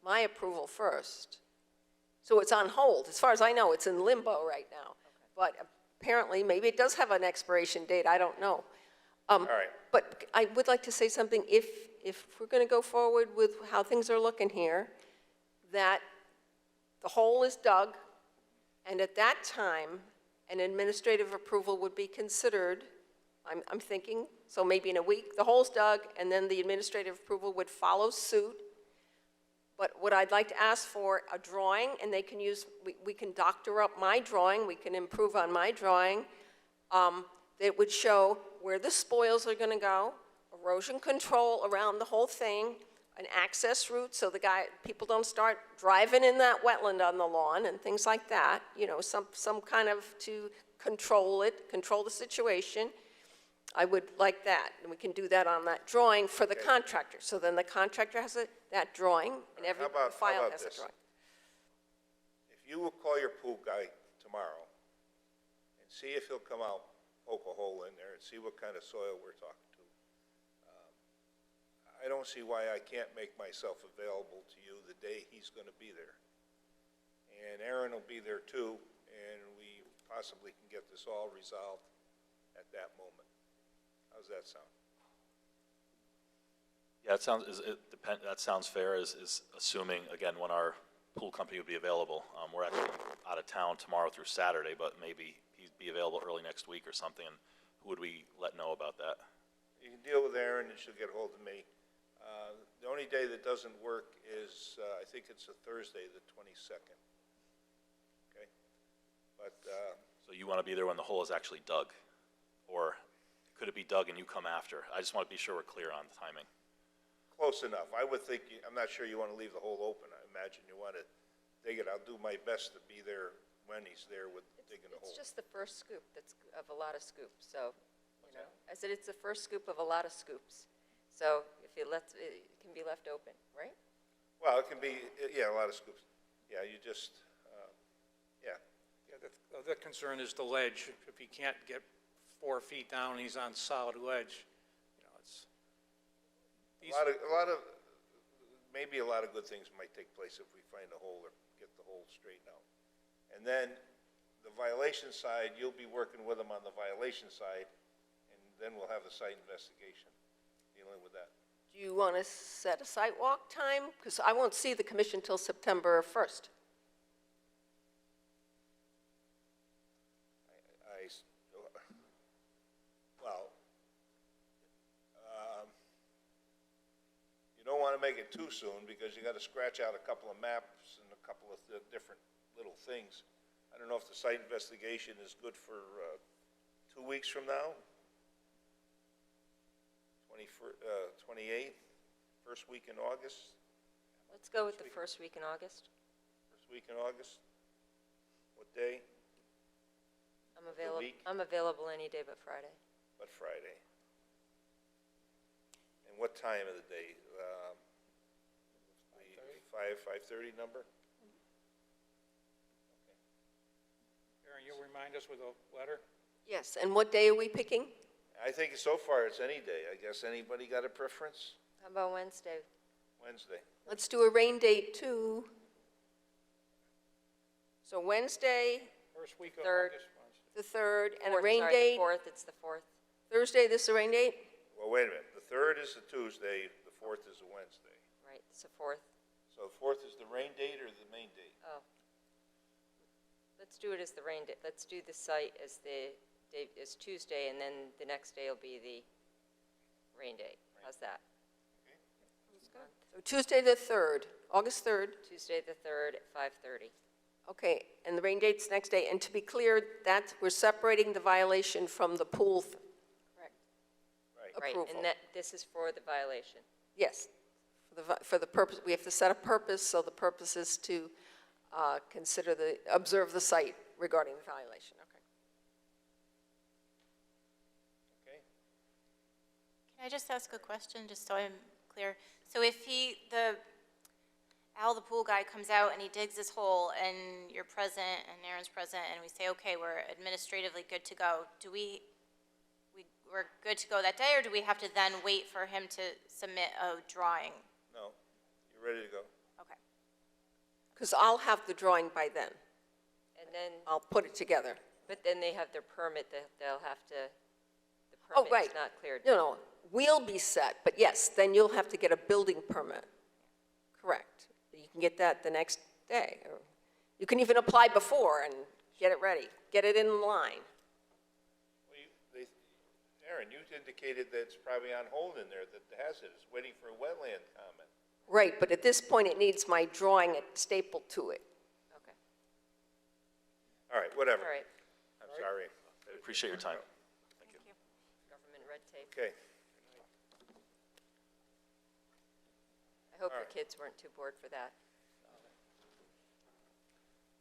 approval first. So it's on hold. As far as I know, it's in limbo right now. But apparently, maybe it does have an expiration date, I don't know. All right. But I would like to say something, if we're gonna go forward with how things are looking here, that the hole is dug, and at that time, an administrative approval would be considered. I'm thinking, so maybe in a week, the hole's dug, and then the administrative approval would follow suit. But what I'd like to ask for, a drawing, and they can use, we can doctor up my drawing, we can improve on my drawing, that would show where the spoils are gonna go, erosion control around the whole thing, an access route so people don't start driving in that wetland on the lawn and things like that, you know, some kind of to control the situation. I would like that, and we can do that on that drawing for the contractor. So then the contractor has that drawing, and every file has a drawing. If you will call your pool guy tomorrow and see if he'll come out, poke a hole in there and see what kind of soil we're talking to. I don't see why I can't make myself available to you the day he's gonna be there. And Aaron will be there too, and we possibly can get this all resolved at that moment. How's that sound? Yeah, that sounds fair, is assuming, again, when our pool company would be available. We're actually out of town tomorrow through Saturday, but maybe he'd be available early next week or something, and who would we let know about that? You can deal with Erin and she'll get a hold of me. The only day that doesn't work is, I think it's a Thursday, the 22nd. Okay? But, So you want to be there when the hole is actually dug? Or could it be dug and you come after? I just want to be sure we're clear on the timing. close enough. I would think, I'm not sure you want to leave the hole open. I imagine you want to dig it. I'll do my best to be there when he's there with digging the hole. It's just the first scoop that's of a lot of scoops, so, you know. I said it's the first scoop of a lot of scoops. So if it can be left open, right? Well, it can be, yeah, a lot of scoops. Yeah, you just, yeah. Yeah, the other concern is the ledge. If he can't get 4 feet down, he's on solid ledge. You know, it's. Maybe a lot of good things might take place if we find a hole or get the hole straightened out. And then the violation side, you'll be working with them on the violation side, and then we'll have the site investigation dealing with that. Do you want to set a site walk time? Because I won't see the commission till September 1st. You don't want to make it too soon because you got to scratch out a couple of maps and a couple of different little things. I don't know if the site investigation is good for 2 weeks from now, 28th, first week in August. Let's go with the first week in August. First week in August? What day? I'm available any day but Friday. But Friday. And what time of the day? 5:30 number? Aaron, you'll remind us with a letter? Yes, and what day are we picking? I think so far it's any day. I guess anybody got a preference? How about Wednesday? Wednesday. Let's do a rain date too. So Wednesday, First week of Third. August, Wednesday. the 3rd, and a Fourth, rain sorry, date. The 4th, it's the 4th. Thursday, this is a rain date? Well, wait a minute. The 3rd is the Tuesday, the 4th is a Wednesday. Right, it's the 4th. So the 4th is the rain date or the main date? Oh. Let's do it as the rain date. Let's do the site as the date is Tuesday, and then the next day will be the rain date. How's that? So Tuesday the 3rd, August 3rd. Tuesday, the 3rd at 5:30. Okay, and the rain date's next day. And to be clear, that, we're separating the violation from the pool Correct. Right. Right, approval. and that, this is for the violation. Yes, for the purpose, we have to set a purpose, so the purpose is to observe the site regarding the violation, okay. Okay. Can I just ask a question, just so I'm clear? So if Al, the pool guy, comes out and he digs this hole, and you're present, and Aaron's present, and we say, okay, we're administratively good to go, we're good to go that day, or do we have to then wait for him to submit a drawing? No, you're ready to go. Okay. Because I'll have the drawing by then. And then, I'll put it together. but then they have their permit, they'll have to, the Oh, permit's right. not cleared. No, we'll be set, but yes, then you'll have to get a building permit. Correct. You can get that the next day. Or you can even apply before and get it ready, get it in line. Well, Aaron, you indicated that it's probably on hold in there, that the hazard is waiting for a wetland comment. Right, but at this point, it needs my drawing stapled to it. Okay, All right, whatever. all right. I'm sorry. I appreciate your time. Government red tape. Okay. I hope All the right. kids weren't too bored for that.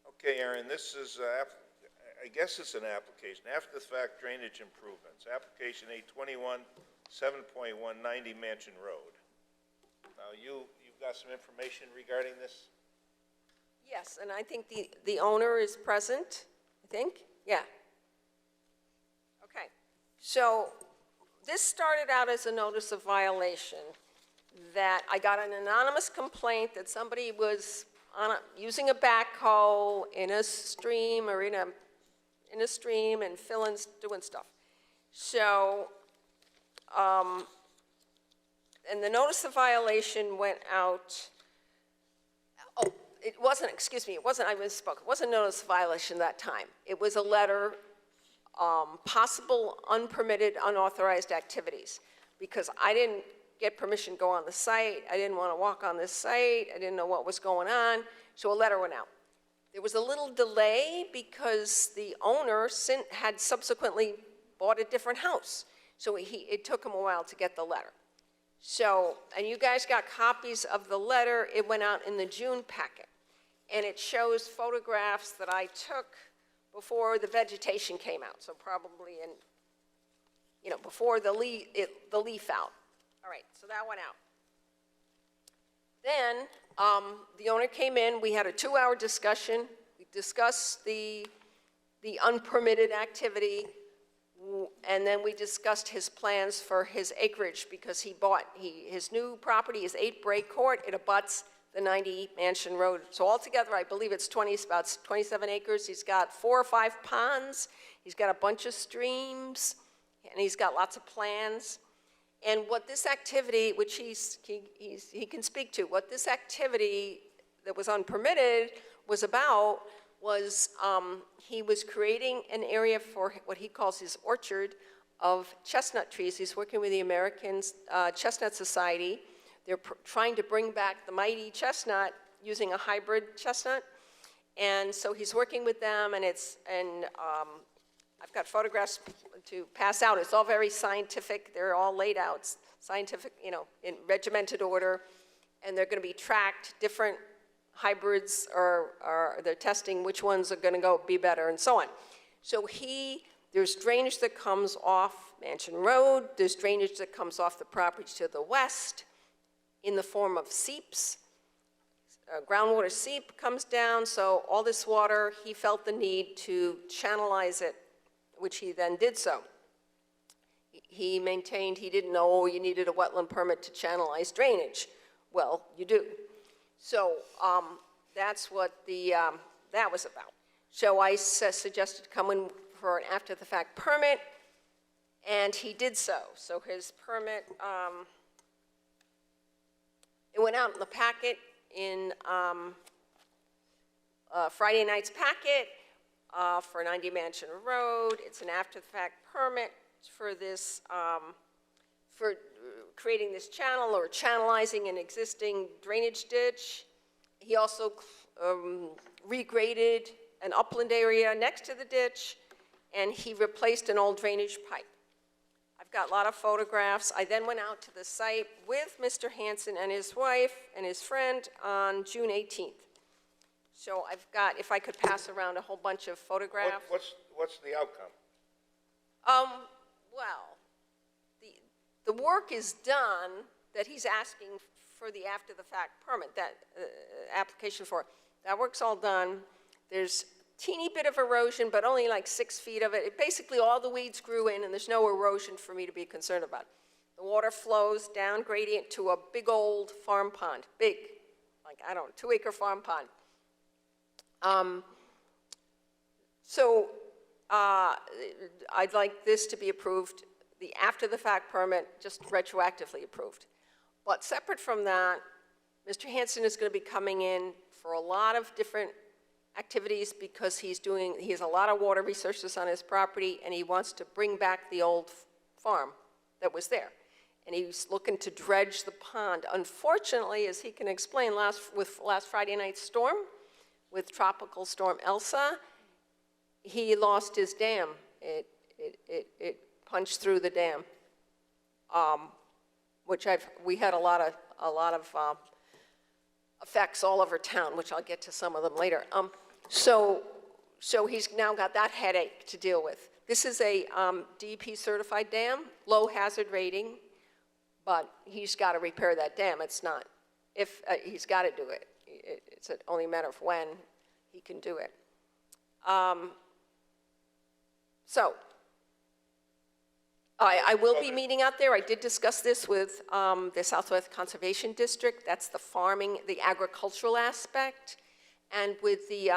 Okay, Aaron, this is, I guess it's an application, after-the-fact drainage improvements, application 821, 7.190 Mansion Road. Now, you've got some information regarding this? Yes, and I think the owner is present, I think, yeah. Okay, so this started out as a notice of violation that I got an anonymous complaint that somebody was using a backhoe in a stream or in a stream and doing stuff. So, and the notice of violation went out, it wasn't, I misspoke. It wasn't a notice of violation that time. It was a letter, possible unpermitted, unauthorized activities, because I didn't get permission to go on the site. I didn't want to walk on this site. I didn't know what was going on, so a letter went out. There was a little delay because the owner had subsequently bought a different house, so it took him a while to get the letter. So, and you guys got copies of the letter. It went out in the June packet, and it shows photographs that I took before the vegetation came out, so probably before the leaf out. All right, so that went out. Then the owner came in. We had a 2-hour discussion. We discussed the unpermitted activity, and then we discussed his plans for his acreage, because his new property is 8 Bray Court. It abuts the 90 Mansion Road. So altogether, I believe it's about 27 acres. He's got 4 or 5 ponds. He's got a bunch of streams, and he's got lots of plans. And what this activity, which he can speak to, what this activity that was unpermitted was about was he was creating an area for what he calls his orchard of chestnut trees. He's working with the American Chestnut Society. They're trying to bring back the mighty chestnut using a hybrid chestnut. And so he's working with them, and I've got photographs to pass out. It's all very scientific. They're all laid out, scientific, in regimented order. And they're going to be tracked, different hybrids, or they're testing which ones are going to be better, and so on. So there's drainage that comes off Mansion Road. There's drainage that comes off the property to the west in the form of seeps. Groundwater seep comes down, so all this water, he felt the need to channelize it, which he then did so. he maintained he didn't know you needed a wetland permit to channelize drainage. Well, you do. So that's what that was about. So I suggested come in for an after-the-fact permit, and he did so. So his permit, it went out in the packet in Friday night's packet for 90 Mansion Road. It's an after-the-fact permit for this, for creating this channel or channelizing an existing drainage ditch. He also regraded an upland area next to the ditch, and he replaced an old drainage pipe. I've got a lot of photographs. I then went out to the site with Mr. Hansen and his wife and his friend on June 18th. So I've got, if I could pass around a whole bunch of photographs. What's the outcome? Well, the work is done that he's asking for the after-the-fact permit, that application for. That work's all done. There's a teeny bit of erosion, but only like 6 feet of it. Basically, all the weeds grew in, and there's no erosion for me to be concerned about. The water flows down gradient to a big old farm pond, big, like, I don't know, 2-acre farm pond. So I'd like this to be approved, the after-the-fact permit just retroactively approved. But separate from that, Mr. Hansen is going to be coming in for a lot of different activities because he has a lot of water resources on his property, and he wants to bring back the old farm that was there. And he's looking to dredge the pond. Unfortunately, as he can explain, with last Friday night's storm, with Tropical Storm Elsa, he lost his dam. It punched through the dam, which we had a lot of effects all over town, which I'll get to some of them later. So he's now got that headache to deal with. This is a DEP certified dam, low hazard rating, but he's got to repair that dam. It's not, he's got to do it. It's only a matter of when he can do it. So I will be meeting out there. I did discuss this with the Southwest Conservation District. That's the farming, the agricultural aspect. And with the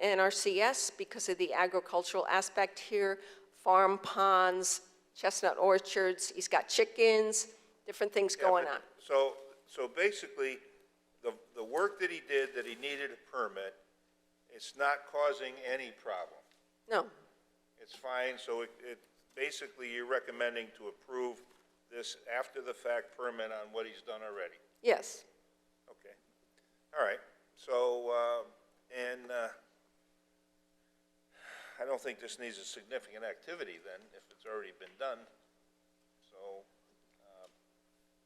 NRCS, because of the agricultural aspect here, farm ponds, chestnut orchards, he's got chickens, different things going on. So basically, the work that he did, that he needed a permit, it's not causing any problem. No. It's fine, so basically you're recommending to approve this after-the-fact permit on what he's done already? Yes. Okay. All right. So, I don't think this needs a significant activity then, if it's already been done. So,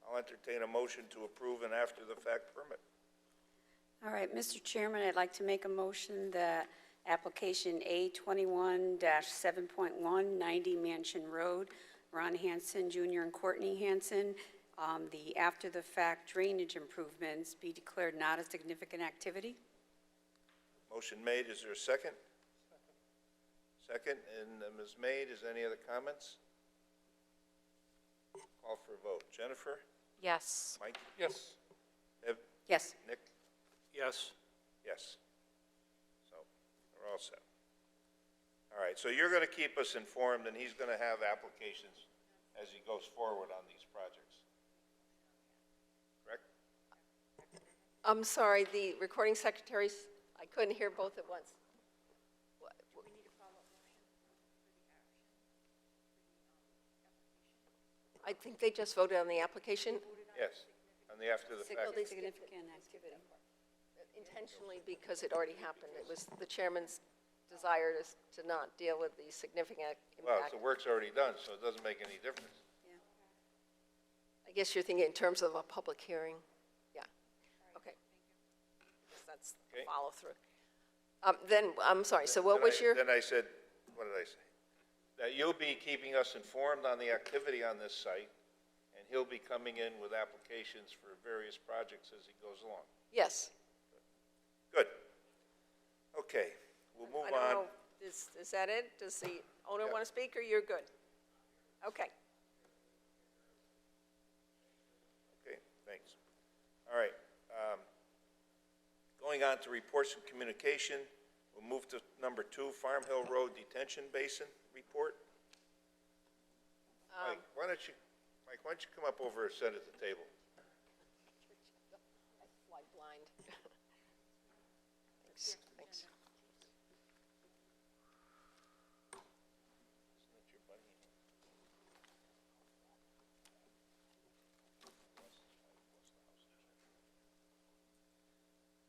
I'll entertain a motion to approve an after-the-fact permit. All right, Mr. Chairman, I'd like to make a motion that application A21-7.1, 90 Mansion Road, Ron Hansen Jr. and Courtney Hansen, the after-the-fact drainage improvements be declared not a significant activity. Motion made. Is there a second? Second. And Ms. Maid, is any other comments? Call for a vote. Jennifer? Yes. Mike? Yes. Deb? Yes. Nick? Yes. Yes. So, we're all set. All right, so you're going to keep us informed, and he's going to have applications as he goes forward on these projects. Correct? I'm sorry, the recording secretaries, I couldn't hear both at once. I think they just voted on the application. Yes, on the after-the-fact. Significant activity. Intentionally, because it already happened. It was the chairman's desire to not deal with the significant Well, impact. the work's already done, so it doesn't make any difference. I guess you're thinking in terms of a public hearing. Yeah, okay. That's Okay. follow-through. Then, I'm sorry, so what was your? Then I said, what did I say? That you'll be keeping us informed on the activity on this site, and he'll be coming in with applications for various projects as he goes along. Yes. Good. Okay, we'll move I don't on. know, is that it? Does the owner want to speak, or you're good? Okay. All right. Going on to reports and communication, we'll move to number 2, Farm Hill Road Detention Basin report. Mike, why don't you come up over and sit at the table? Fly blind. Thanks, thanks.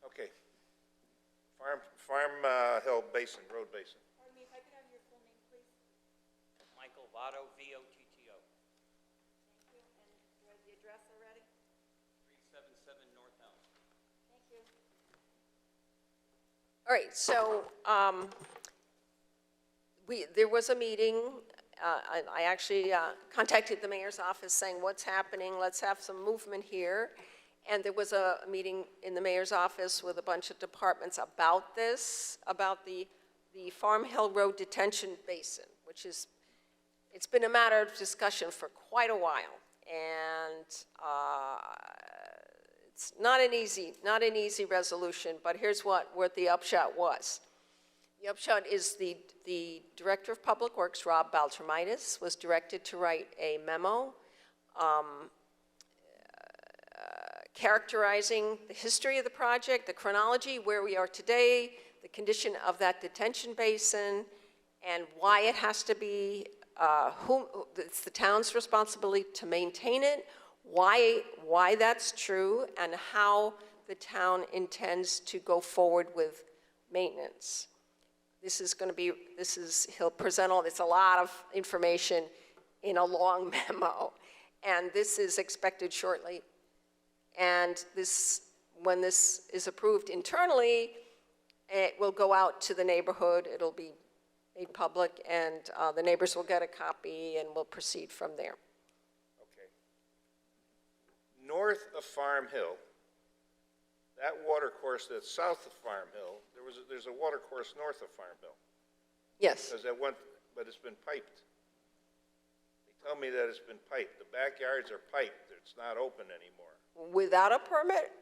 Okay. Farm Hill Basin, Road Basin. Pardon me, if I could have your full name, please? Michael Votto, V-O-T-T-O, Thank you, and do I have the address already? 377 North Elm. Thank you. All right, so there was a meeting. I actually contacted the mayor's office saying, what's happening? Let's have some movement here. And there was a meeting in the mayor's office with a bunch of departments about this, about the Farm Hill Road Detention Basin, which is, it's been a matter of discussion for quite a while. And it's not an easy resolution, but here's what the upshot was. The upshot is the Director of Public Works, Rob Baltramitis, was directed to write a memo characterizing the history of the project, the chronology, where we are today, the condition of that detention basin, and why it has to be, it's the town's responsibility to maintain it, why that's true, and how the town intends to go forward with maintenance. He'll present all, it's a lot of information in a long memo, and this is expected shortly. And when this is approved internally, it will go out to the neighborhood, it'll be made public, and the neighbors will get a copy, and we'll proceed from there. Okay. North of Farm Hill, that watercourse that's south of Farm Hill, there's a watercourse north of Farm Hill. Yes. Because but it's been piped. They tell me that it's been piped. The backyards are piped. It's not open anymore. Without a permit?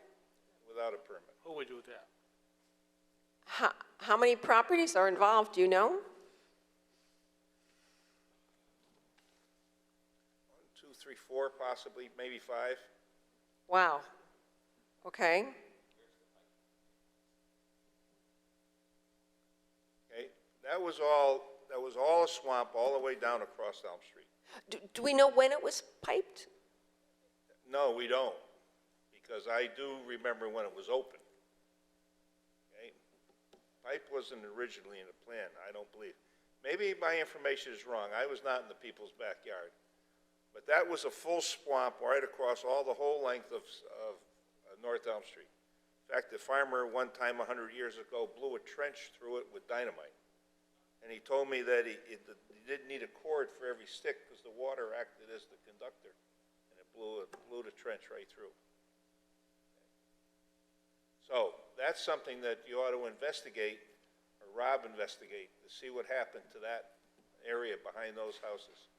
Without a permit. Who would do that? How many properties are involved, do you know? 1, 2, 3, 4, possibly, maybe 5. Wow. Okay. Okay. That was all a swamp all the way down across Elm Street. Do we know when it was piped? No, we don't, because I do remember when it was open. Okay? Pipe wasn't originally in the plan, I don't believe. Maybe my information is wrong. I was not in the people's backyard. But that was a full swamp right across the whole length of North Elm Street. In fact, the farmer one time 100 years ago blew a trench through it with dynamite. And he told me that he didn't need a cord for every stick because the water acted as the conductor. Blew the trench right through. So that's something that you ought to investigate, or Rob investigate, to see what happened to that area behind those houses.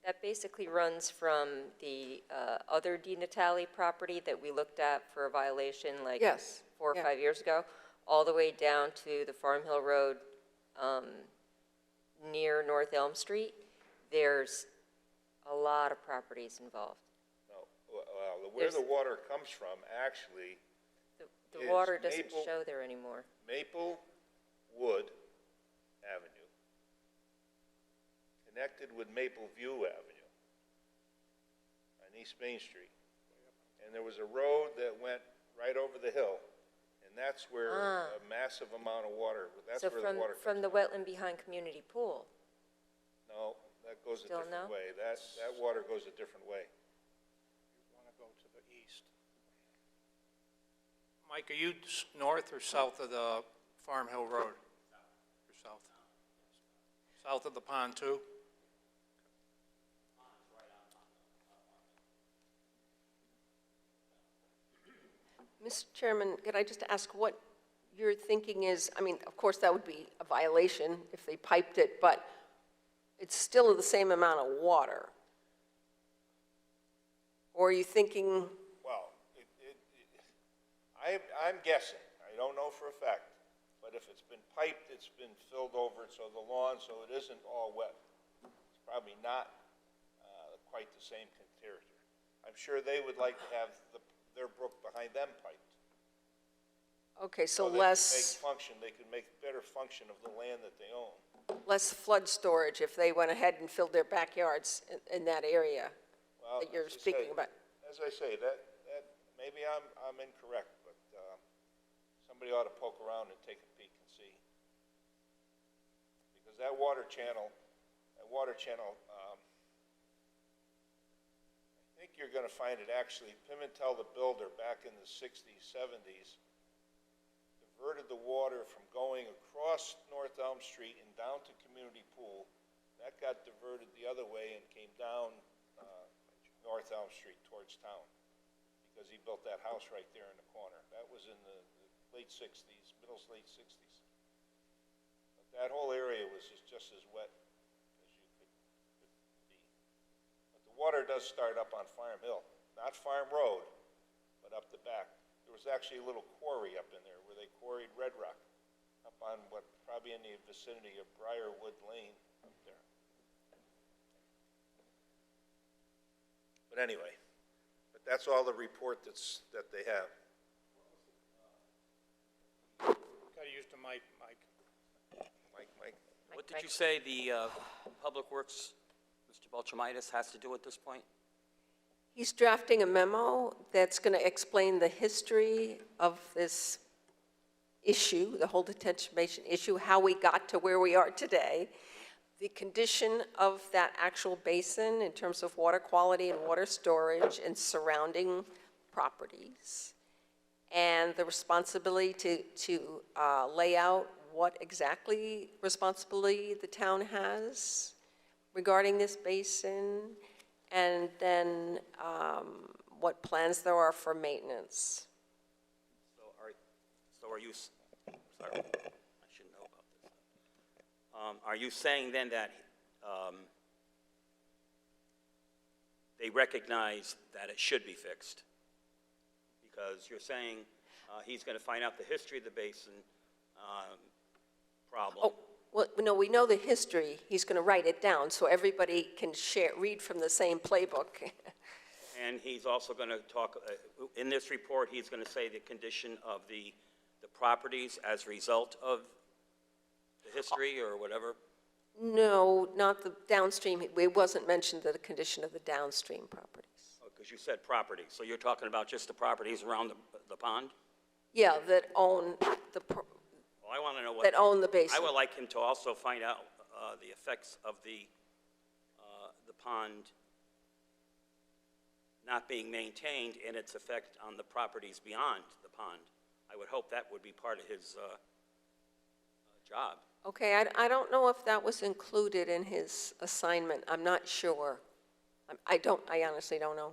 That basically runs from the other Di Natale property that we looked at for a violation like Yes. 4 or Yeah. 5 years ago, all the way down to the Farm Hill Road near North Elm Street. There's a lot of properties involved. No, well, where the water comes from, actually, The is water doesn't show there anymore. Maplewood Avenue, connected with Maple View Avenue on East Main Street. And there was a road that went right over the hill, and that's where a massive amount of water, that's So where the water comes from the wetland behind Community Pool. No, that goes a Still different no? way. That water goes a different way. You want to go to the east. Mike, are you north or south of the Farm Hill Road? Or south? South of the pond, too? Mr. Chairman, could I just ask what your thinking is? I mean, of course, that would be a violation if they piped it, but it's still the same amount of water. Or are you thinking, Well, I'm guessing, I don't know for a fact, but if it's been piped, it's been filled over, so the lawn, so it isn't all wet. It's probably not quite the same character. I'm sure they would like to have their brook behind them piped. okay, so They less, could make better function of the land that they own. less flood storage if they went ahead and filled their backyards in that area Well, that you're as I speaking say- about? As I say, that maybe I'm incorrect, but somebody ought to poke around and take a peek and see. Because that water channel, I think you're gonna find it actually, Pimentel the builder back in the 60s, 70s, diverted the water from going across North Elm Street and down to Community Pool. That got diverted the other way and came down North Elm Street towards town, because he built that house right there in the corner. That was in the late 60s, late 60s. But that whole area was just as wet as you could be. But the water does start up on Farm Hill, not Farm Road, but up the back. There was actually a little quarry up in there where they quarried red rock, up on probably in the vicinity of Briarwood Lane up there. But anyway, that's all the report that they have. Gotta use the mic, Mike. Mike? What did you say the Public Works, Mr. Beltramitis, has to do at this point? He's drafting a memo that's going to explain the history of this issue, the whole detention basin issue, how we got to where we are today, the condition of that actual basin in terms of water quality and water storage and surrounding properties, and the responsibility to lay out what exactly responsibility the town has regarding this basin, and then what plans there are for maintenance. So are you, sorry, I should know about this. Are you saying then that they recognize that it should be fixed? Because you're saying he's going to find out the history of the basin problem. Oh, well, no, we know the history. He's going to write it down so everybody can read from the same playbook. And he's also going to talk, in this report, he's going to say the condition of the properties as a result of the history or whatever? No, not the downstream. It wasn't mentioned the condition of the downstream properties. Because you said properties, so you're talking about just the properties around the pond? Yeah, that own Well, I want to know what. that own the basin. I would like him to also find out the effects of the pond not being maintained and its effect on the properties beyond the pond. I would hope that would be part of his job. Okay, I don't know if that was included in his assignment. I'm not sure. I honestly don't know.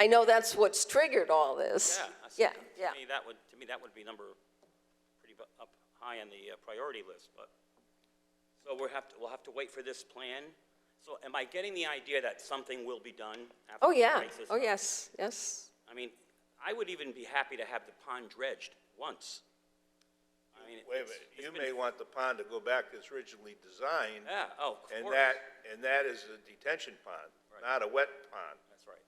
I know that's what's triggered all this. Yeah. Yeah. To me, that would be pretty up high on the priority list. But so we'll have to wait for this plan. So am I getting the idea that something will be done after? Oh, yeah. the crisis? Oh, yes, yes. I mean, I would even be happy to have the pond dredged once. I mean, Wait a minute, you may want the pond to go back as originally designed. Yeah, oh, of And course. that is a detention pond, Right. not a wet pond. That's right.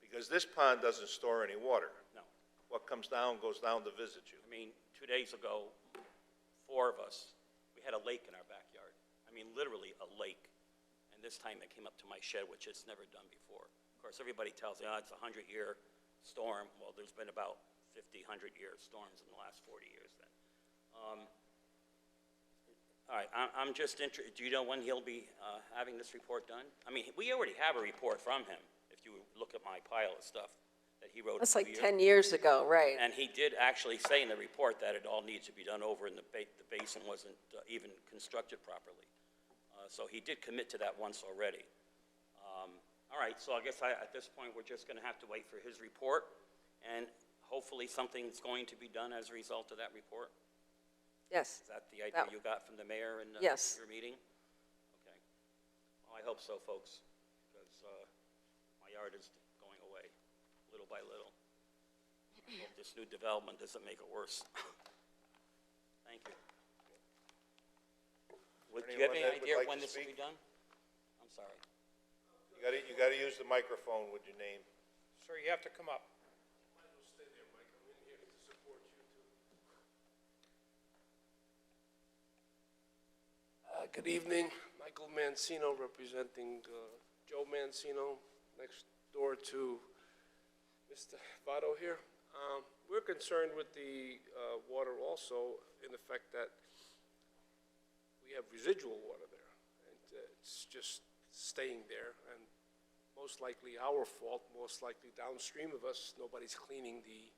Because this pond doesn't store any water. No. What comes down goes down to visit you. I mean, 2 days ago, 4 of us, we had a lake in our backyard. I mean, literally a lake. And this time it came up to my shed, which it's never done before. Of course, everybody tells me, oh, it's a 100-year storm. Well, there's been about 50, 100-year storms in the last 40 years then. All right, I'm just interested, do you know when he'll be having this report done? I mean, we already have a report from him, if you look at my pile of stuff that he wrote. That's a like few 10 years ago, right? And he did actually say in the report that it all needs to be done over and the basin wasn't even constructed properly. So he did commit to that once already. All right, so I guess at this point, we're just going to have to wait for his report, and hopefully something's going to be done as a result of that report. Yes. Is that the idea you got from the mayor in Yes. your meeting? Okay. Well, I hope so, folks, because my my yard is going away, little by little. I hope this new development doesn't make it worse. Thank you. Do you have any Anyone that would idea like when to this will be speak? done? I'm sorry. You gotta use the microphone with your name. Sir, you have to come up. Good evening, Michael Mancino representing Joe Mancino, next door to Mr. Votto here. We're concerned with the water also in the fact that we have residual water there, and it's just staying there, and most likely our fault, most likely downstream of us, nobody's cleaning the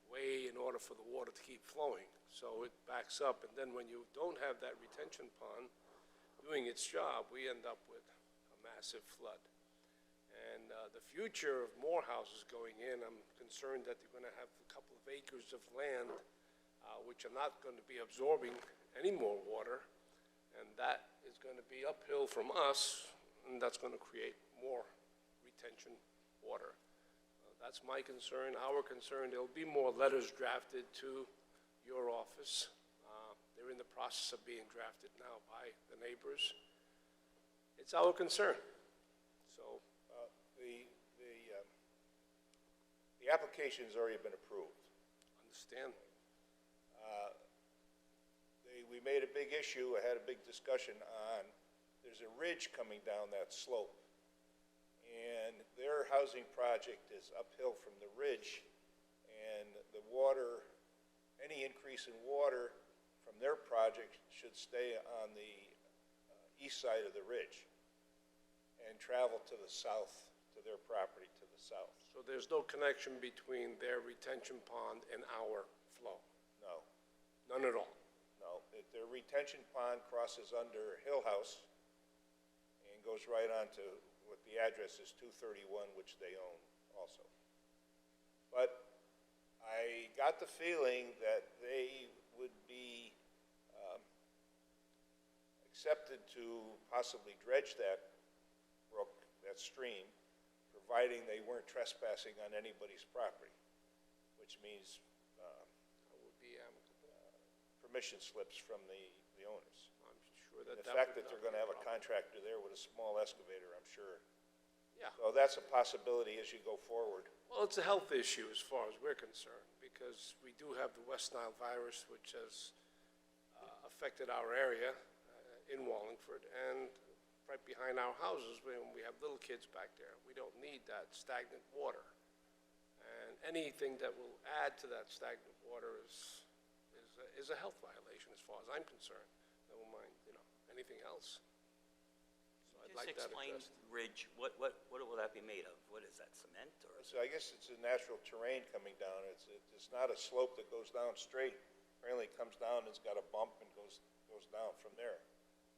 way in order for the water to keep flowing. So it backs up, and then when you don't have that retention pond doing its job, we end up with a massive flood. And the future of more houses going in, I'm concerned that they're gonna have a couple of acres of land which are not gonna be absorbing any more water, and that is gonna be uphill from us, and that's gonna create more retention water. That's my concern, our concern. There'll be more letters drafted to your office. They're in the process of being drafted now by the neighbors. It's our concern. So, The application's already been approved. understand. We made a big issue, I had a big discussion on, there's a ridge coming down that slope. And their housing project is uphill from the ridge, and the water, any increase in water from their project should stay on the east side of the ridge and travel to the south, to their property to the south. So there's no connection between their retention pond and our flow? No, None at all? no. Their retention pond crosses under Hill House and goes right on to what the address is 231, which they own also. But I got the feeling that they would be accepted to possibly dredge that brook, that stream, providing they weren't trespassing on anybody's property, which means That would be amicable. permission slips from the owners. I'm sure that The that fact would that not they're gonna be a have a problem. contractor there with a small excavator, I'm sure. Yeah. So that's a possibility as you go forward. Well, it's a health issue as far as we're concerned, because we do have the West Nile virus, which has affected our area in Wallingford, and right behind our houses, when we have little kids back there. We don't need that stagnant water. And anything that will add to that stagnant water is a health violation as far as I'm concerned. Never mind, anything else. So I'd like Just that explain addressed. ridge, what will that be made of? What is that, cement or? So I guess it's a natural terrain coming down. It's not a slope that goes down straight. Apparently it comes down, it's got a bump and goes down from there.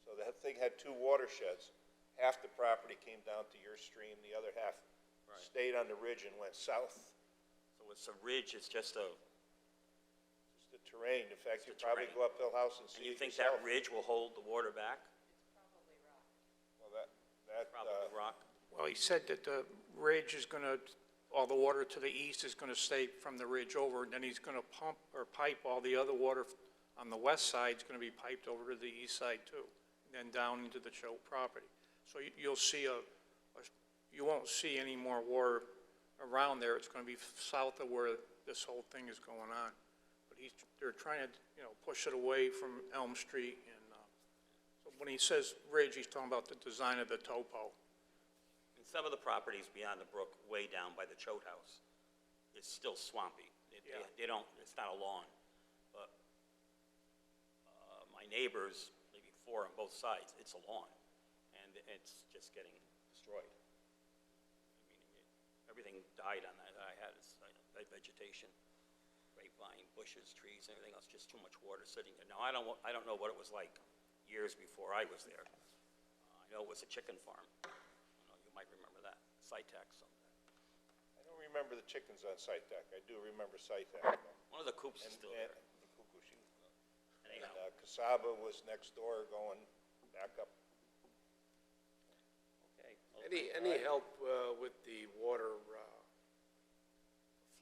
So that thing had two watersheds. Half the property came down to your stream, the other half stayed on the ridge and went south. So it's a ridge, it's just a, Just the terrain. In fact, you Just the probably terrain. go up Hill House and and see you it think yourself. that ridge will hold the water back? Well, that Probably rock. Well, he said that the ridge is going to, all the water to the east is going to stay from the ridge over, and then he's going to pump or pipe all the other water on the west side is going to be piped over to the east side too, and then down into the Choate property. So you'll see you won't see any more water around there. It's going to be south of where this whole thing is going on. But they're trying to, push it away from Elm Street, and so when he says ridge, he's talking about the design of the topo. And some of the properties beyond the brook, way down by the Choate house, it's still swampy. Yeah. It's not a lawn. But my neighbors, maybe 4 on both sides, it's a lawn. And it's just getting destroyed. I mean, everything died on that. I had vegetation, grapevine, bushes, trees, and everything else, just too much water sitting there. Now, I don't know what it was like years before I was there. I know it was a chicken farm. You might remember that, SciTech someday. I don't remember the chickens on SciTech. I do remember SciTech. One of the coops is still there. And Anyhow, Casaba was next door going back up. okay. Any help with the water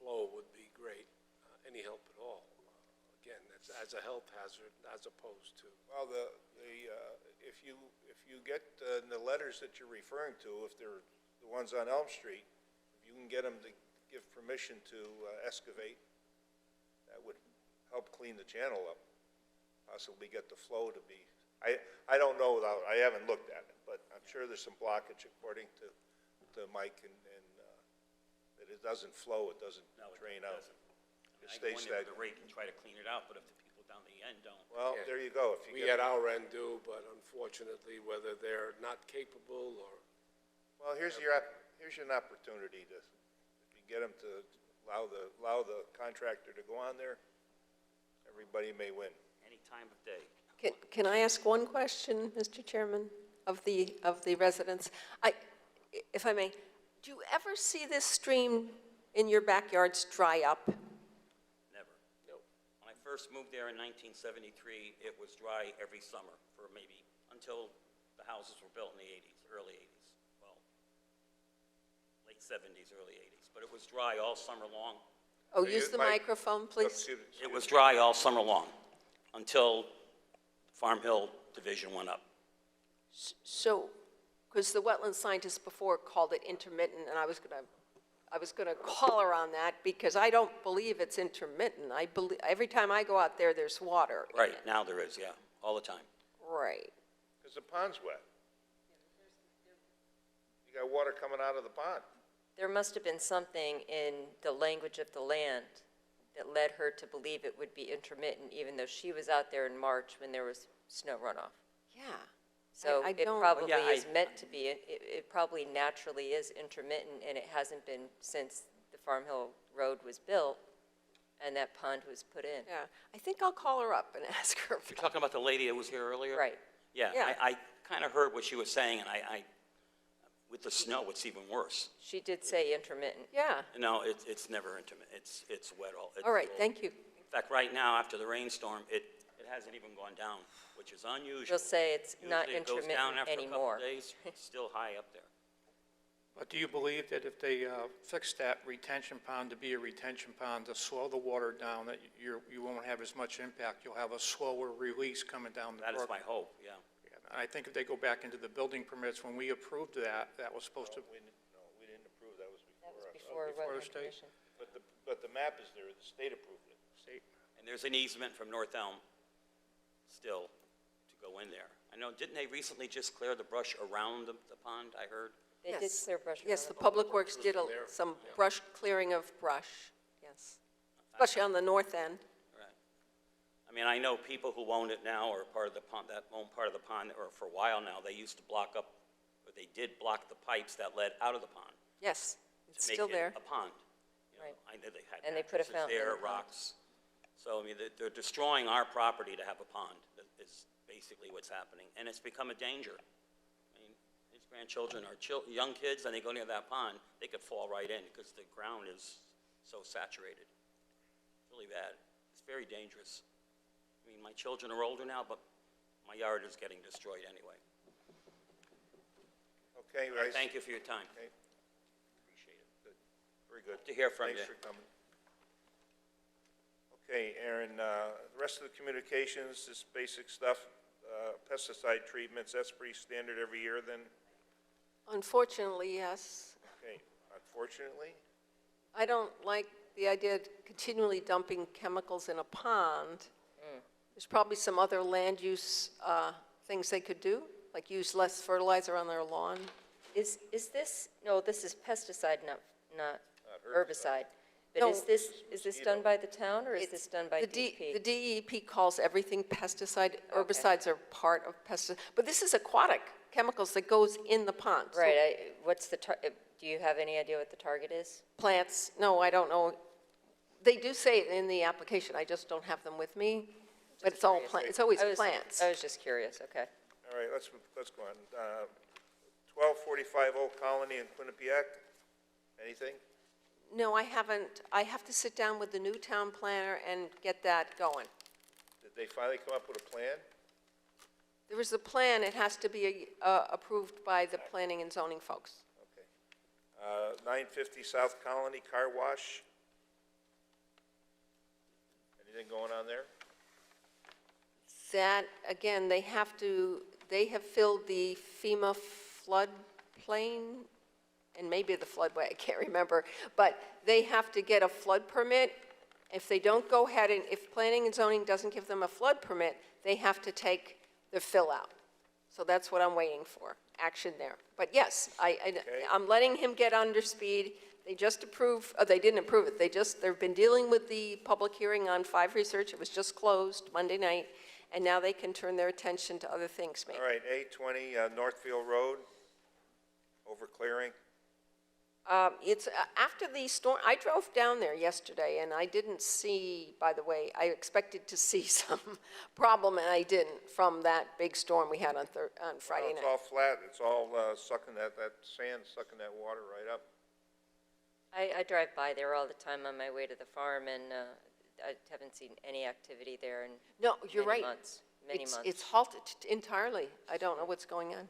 flow would be great. Any help at all. Again, that's as a health hazard as opposed to. Well, if you get the letters that you're referring to, if they're the ones on Elm Street, if you can get them to give permission to excavate, that would help clean the channel up, possibly get the flow to be, I don't know, I haven't looked at it, but I'm sure there's some blockage according to Mike, and that it doesn't flow, it doesn't drain out. It I stays go in there with stagnant. a rake and try to clean it out, but if the people down the end don't. Well, Yeah. there you go. If you We get, get our end due, but unfortunately, whether they're not capable or. well, here's an opportunity to, if you get them to allow the contractor to go on there, everybody may win. Any time of day. Can I ask one question, Mr. Chairman, of the residents? If I may, do you ever see this stream in your backyards dry up? Never. No. When I first moved there in 1973, it was dry every summer for maybe until the houses were built in the 80s, early 80s. Well, late 70s, early 80s. But it was dry all summer long. Oh, use the microphone, please. It was dry all summer long until Farm Hill Division went up. So, because the wetland scientists before called it intermittent, and I was gonna call her on that because I don't believe it's intermittent. I believe, every time I go out there, there's water in Right, it. now there is, yeah, all the time. Right. Because the pond's wet. You got water coming out of the pond. There must have been something in the language of the land that led her to believe it would be intermittent, even though she was out there in March when there was snow runoff. Yeah. So I it don't- probably Yeah, is meant to be, it probably naturally is intermittent, and it hasn't been since the Farm Hill Road was built and that pond was put in. Yeah. I think I'll call her up and ask her. You're talking about the lady that was here earlier? Right. Yeah, Yeah. I kind of heard what she was saying, and I, with the snow, it's even worse. She did say intermittent. Yeah. No, it's never intermittent, it's wet all. All right, thank you. In fact, right now, after the rainstorm, it hasn't even gone down, which is unusual. She'll say it's not Usually it goes down intermittent after a couple anymore. of days, it's still high up there. But do you believe that if they fix that retention pond to be a retention pond to slow the water down, that you won't have as much impact? You'll have a slower release coming down the That brook? is my hope, yeah. And I think if they go back into the building permits, when we approved that, that was supposed to, We didn't approve, that was That was before us. before before the Wetland state? Commission. But the map is there, the state approved it. state, And there's an easement from North Elm still to go in there. I know, didn't they recently just clear the brush around the pond, I heard? They did Yes. clear brush. Yes, around the it. Public Works did some brush clearing of brush, yes. Especially on the north end. Right. I mean, I know people who own it now or part of the pond, that own part of the pond, or for a while now, they used to block up, or they did block the pipes that led out of the pond. Yes, it's to make still it there. a pond. You know, Right. I know they had And they put a mattresses fountain in there, the pond. rocks. So, I mean, they're destroying our property to have a pond, is basically what's happening. And it's become a danger. I mean, these grandchildren are young kids, and they go near that pond, they could fall right in because the ground is so saturated. It's really bad. It's very dangerous. I mean, my children are older now, but my yard is getting destroyed anyway. Okay, guys? Thank you for your time. Okay. Appreciate it. Good. Very good. To hear from you. Thanks for coming. Okay, Aaron, the rest of the communications, this basic stuff, pesticide treatments, that's pretty standard every year then? Unfortunately, yes. Okay, unfortunately? I don't like the idea of continually dumping chemicals in a pond. There's probably some other land use things they could do, like use less fertilizer on their lawn. Is this, no, this is pesticide, not herbicide. But No. is this done by the town, or is this done by The DEP? The DEP calls everything pesticide. Herbicides are part of pesticide. But this is aquatic chemicals that goes in the pond. So Right, what's the, do you have any idea what the target is? plants, no, I don't know. They do say it in the application, I just don't have them with me. But it's all Curious. plants, it's always I was- plants. I was just curious, okay. All right, let's go on. 1245 Old Colony in Quinnipiac, anything? No, I haven't, I have to sit down with the new town planner and get that going. Did they finally come up with a plan? There is a plan, it has to be approved by the planning and zoning folks. Okay. 950 South Colony Car Wash. Anything going on there? That, again, they have filled the FEMA floodplain, and maybe the floodway, I can't remember, but they have to get a flood permit. If they don't go ahead and, if planning and zoning doesn't give them a flood permit, they have to take the fill out. So that's what I'm waiting for, action there. But yes, I'm letting him get under speed. They just approved, they didn't approve it, they've been dealing with the public hearing on 5 Research. It was just closed Monday night, and now they can turn their attention to other things, maybe. All right, 820 Northfield Road, over clearing. It's after the storm. I drove down there yesterday, and I didn't see, by the way, I expected to see some problem, and I didn't, from that big storm we had on Friday night. It's all flat, it's all sucking that sand, sucking that water right up. I drive by there all the time on my way to the farm, and I haven't seen any activity there in No, you're many right. months, many months. It's halted entirely. I don't know what's going on.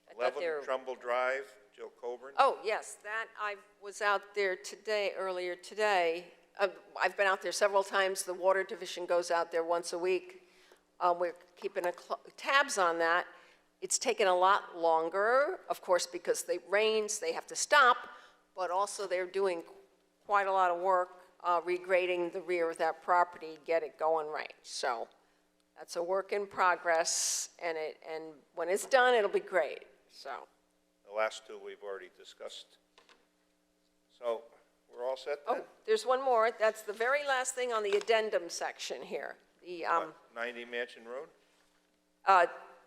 I thought 11 they were, Trumbull Drive, Jill Coburn. Oh, yes, that, I was out there today, earlier today. I've been out there several times. The Water Division goes out there once a week. We're keeping tabs on that. It's taken a lot longer, of course, because it rains, they have to stop, but also they're doing quite a lot of work regrading the rear of that property, get it going right. So that's a work in progress, and when it's done, it'll be great, so. The last two we've already discussed. So we're all set then? Oh, there's one more. That's the very last thing on the addendum section here. The 90 Mansion Road?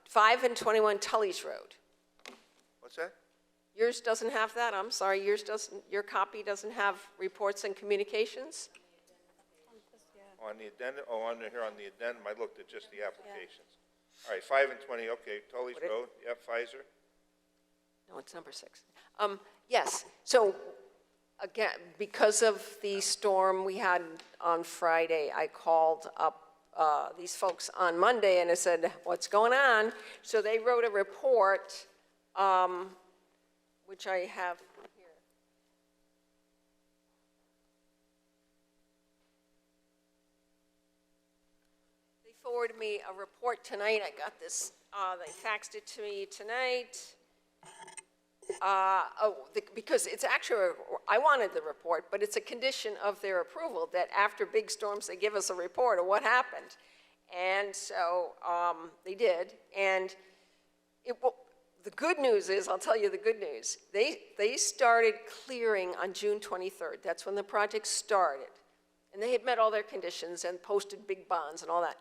5 and 21 Tully's Road. What's that? Yours doesn't have that? I'm sorry, your copy doesn't have reports and communications? On the addendum, here on the addendum, I looked at just the applications. All right, 5 and 20, okay, Tully's Road, yep, Pfizer. No, it's number 6. Yes, so again, because of the storm we had on Friday, I called up these folks on Monday and I said, what's going on? So they wrote a report, which I have here. They forwarded me a report tonight. I got this, they faxed it to me tonight. Because it's actually, I wanted the report, but it's a condition of their approval that after big storms, they give us a report of what happened. And so they did. And the good news is, I'll tell you the good news, they started clearing on June 23rd. That's when the project started. And they had met all their conditions and posted big bonds and all that.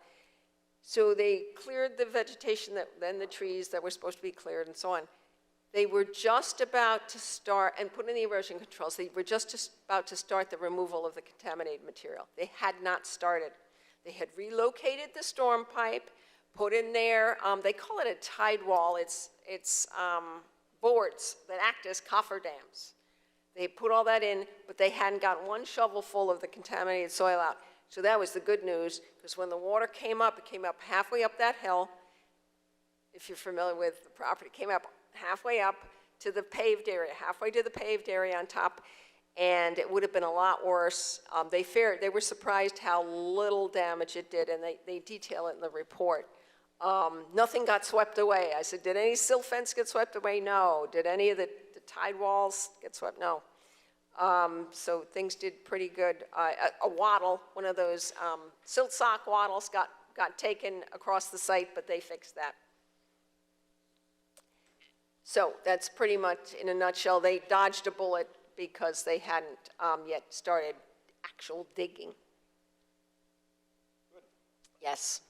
So they cleared the vegetation, then the trees that were supposed to be cleared and so on. They were just about to start, and put in the erosion controls, they were just about to start the removal of the contaminated material. They had not started. They had relocated the storm pipe, put in there, they call it a tide wall. It's boards that act as cofferdams. They put all that in, but they hadn't got one shovel full of the contaminated soil out. So that was the good news, because when the water came up, it came up halfway up that hill. If you're familiar with the property, it came up halfway up to the paved area, halfway to the paved area on top, and it would have been a lot worse. They were surprised how little damage it did, and they detail it in the report. Nothing got swept away. I said, did any silt fence get swept away? No. Did any of the tide walls get swept? No. So things did pretty good. A wattle, one of those silt sock wattles got taken across the site, but they fixed that. So that's pretty much, in a nutshell, they dodged a bullet because they hadn't yet started actual digging. Good. Yes.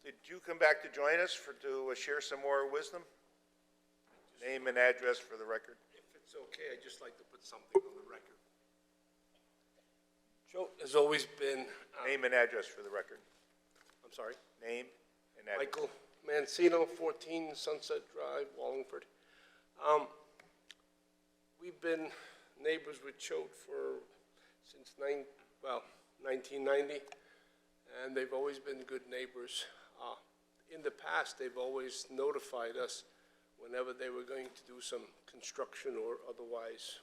Did you come back to join us to share some more wisdom? Name and address for the record. If it's okay, I'd just like to put something on the record. Joe has always been... Name and address for the record. I'm sorry? Name and address. Michael Mancino, 14 Sunset Drive, Wallingford. We've been neighbors with Choate since 1990, and they've always been good neighbors. in the past, they've always notified us whenever they were going to do some construction or otherwise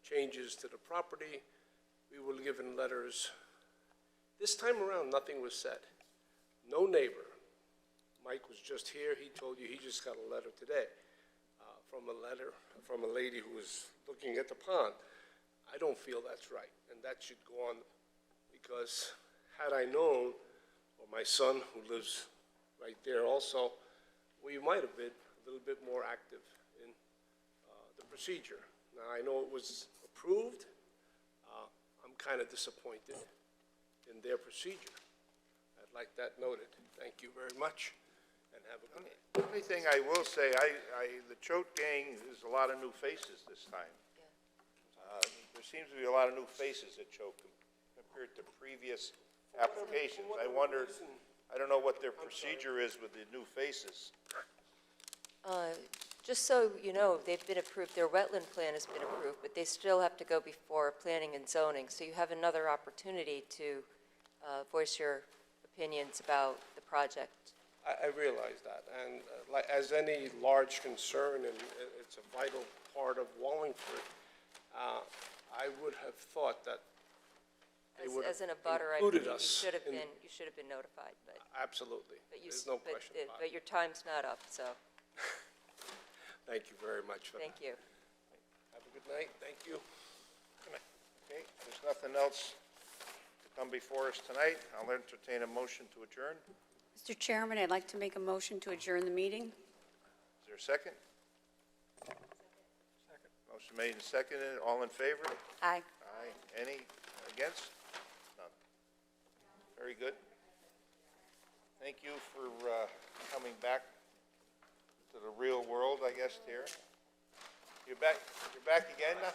changes to the property. We were given letters. This time around, nothing was said. No neighbor. Mike was just here. He told you he just got a letter today from a lady who was looking at the pond. I don't feel that's right, and that should go on, because had I known, or my son who lives right there also, we might have been a little bit more active in the procedure. Now, I know it was approved. I'm kind of disappointed in their procedure. I'd like that noted. Thank you very much, and have a good night. The only thing I will say, the Choate gang is a lot of new faces this time. There seems to be a lot of new faces at Choate compared to previous applications. I wonder, I don't know what their procedure is with the new faces. Just so you know, they've been approved, their wetland plan has been approved, but they still have to go before planning and zoning. So you have another opportunity to voice your opinions about the project. I realize that, and like, as any large concern, and it's a vital part of Wallingford, I would have thought that they would have As an abutter, I included believe us. you should have been notified, but. Absolutely, But you, there's no question about but it. your time's not up, so, Thank you very much for that. thank you. Have a good night, thank you. Okay, if there's nothing else to come before us tonight, I'll entertain a motion to adjourn. Mr. Chairman, I'd like to make a motion to adjourn the meeting. Is there a second? Second. Motion made and seconded. All in favor? Aye. Aye. Any against? None. Very good. Thank you for coming back to the real world, I guess, here. You're back again now?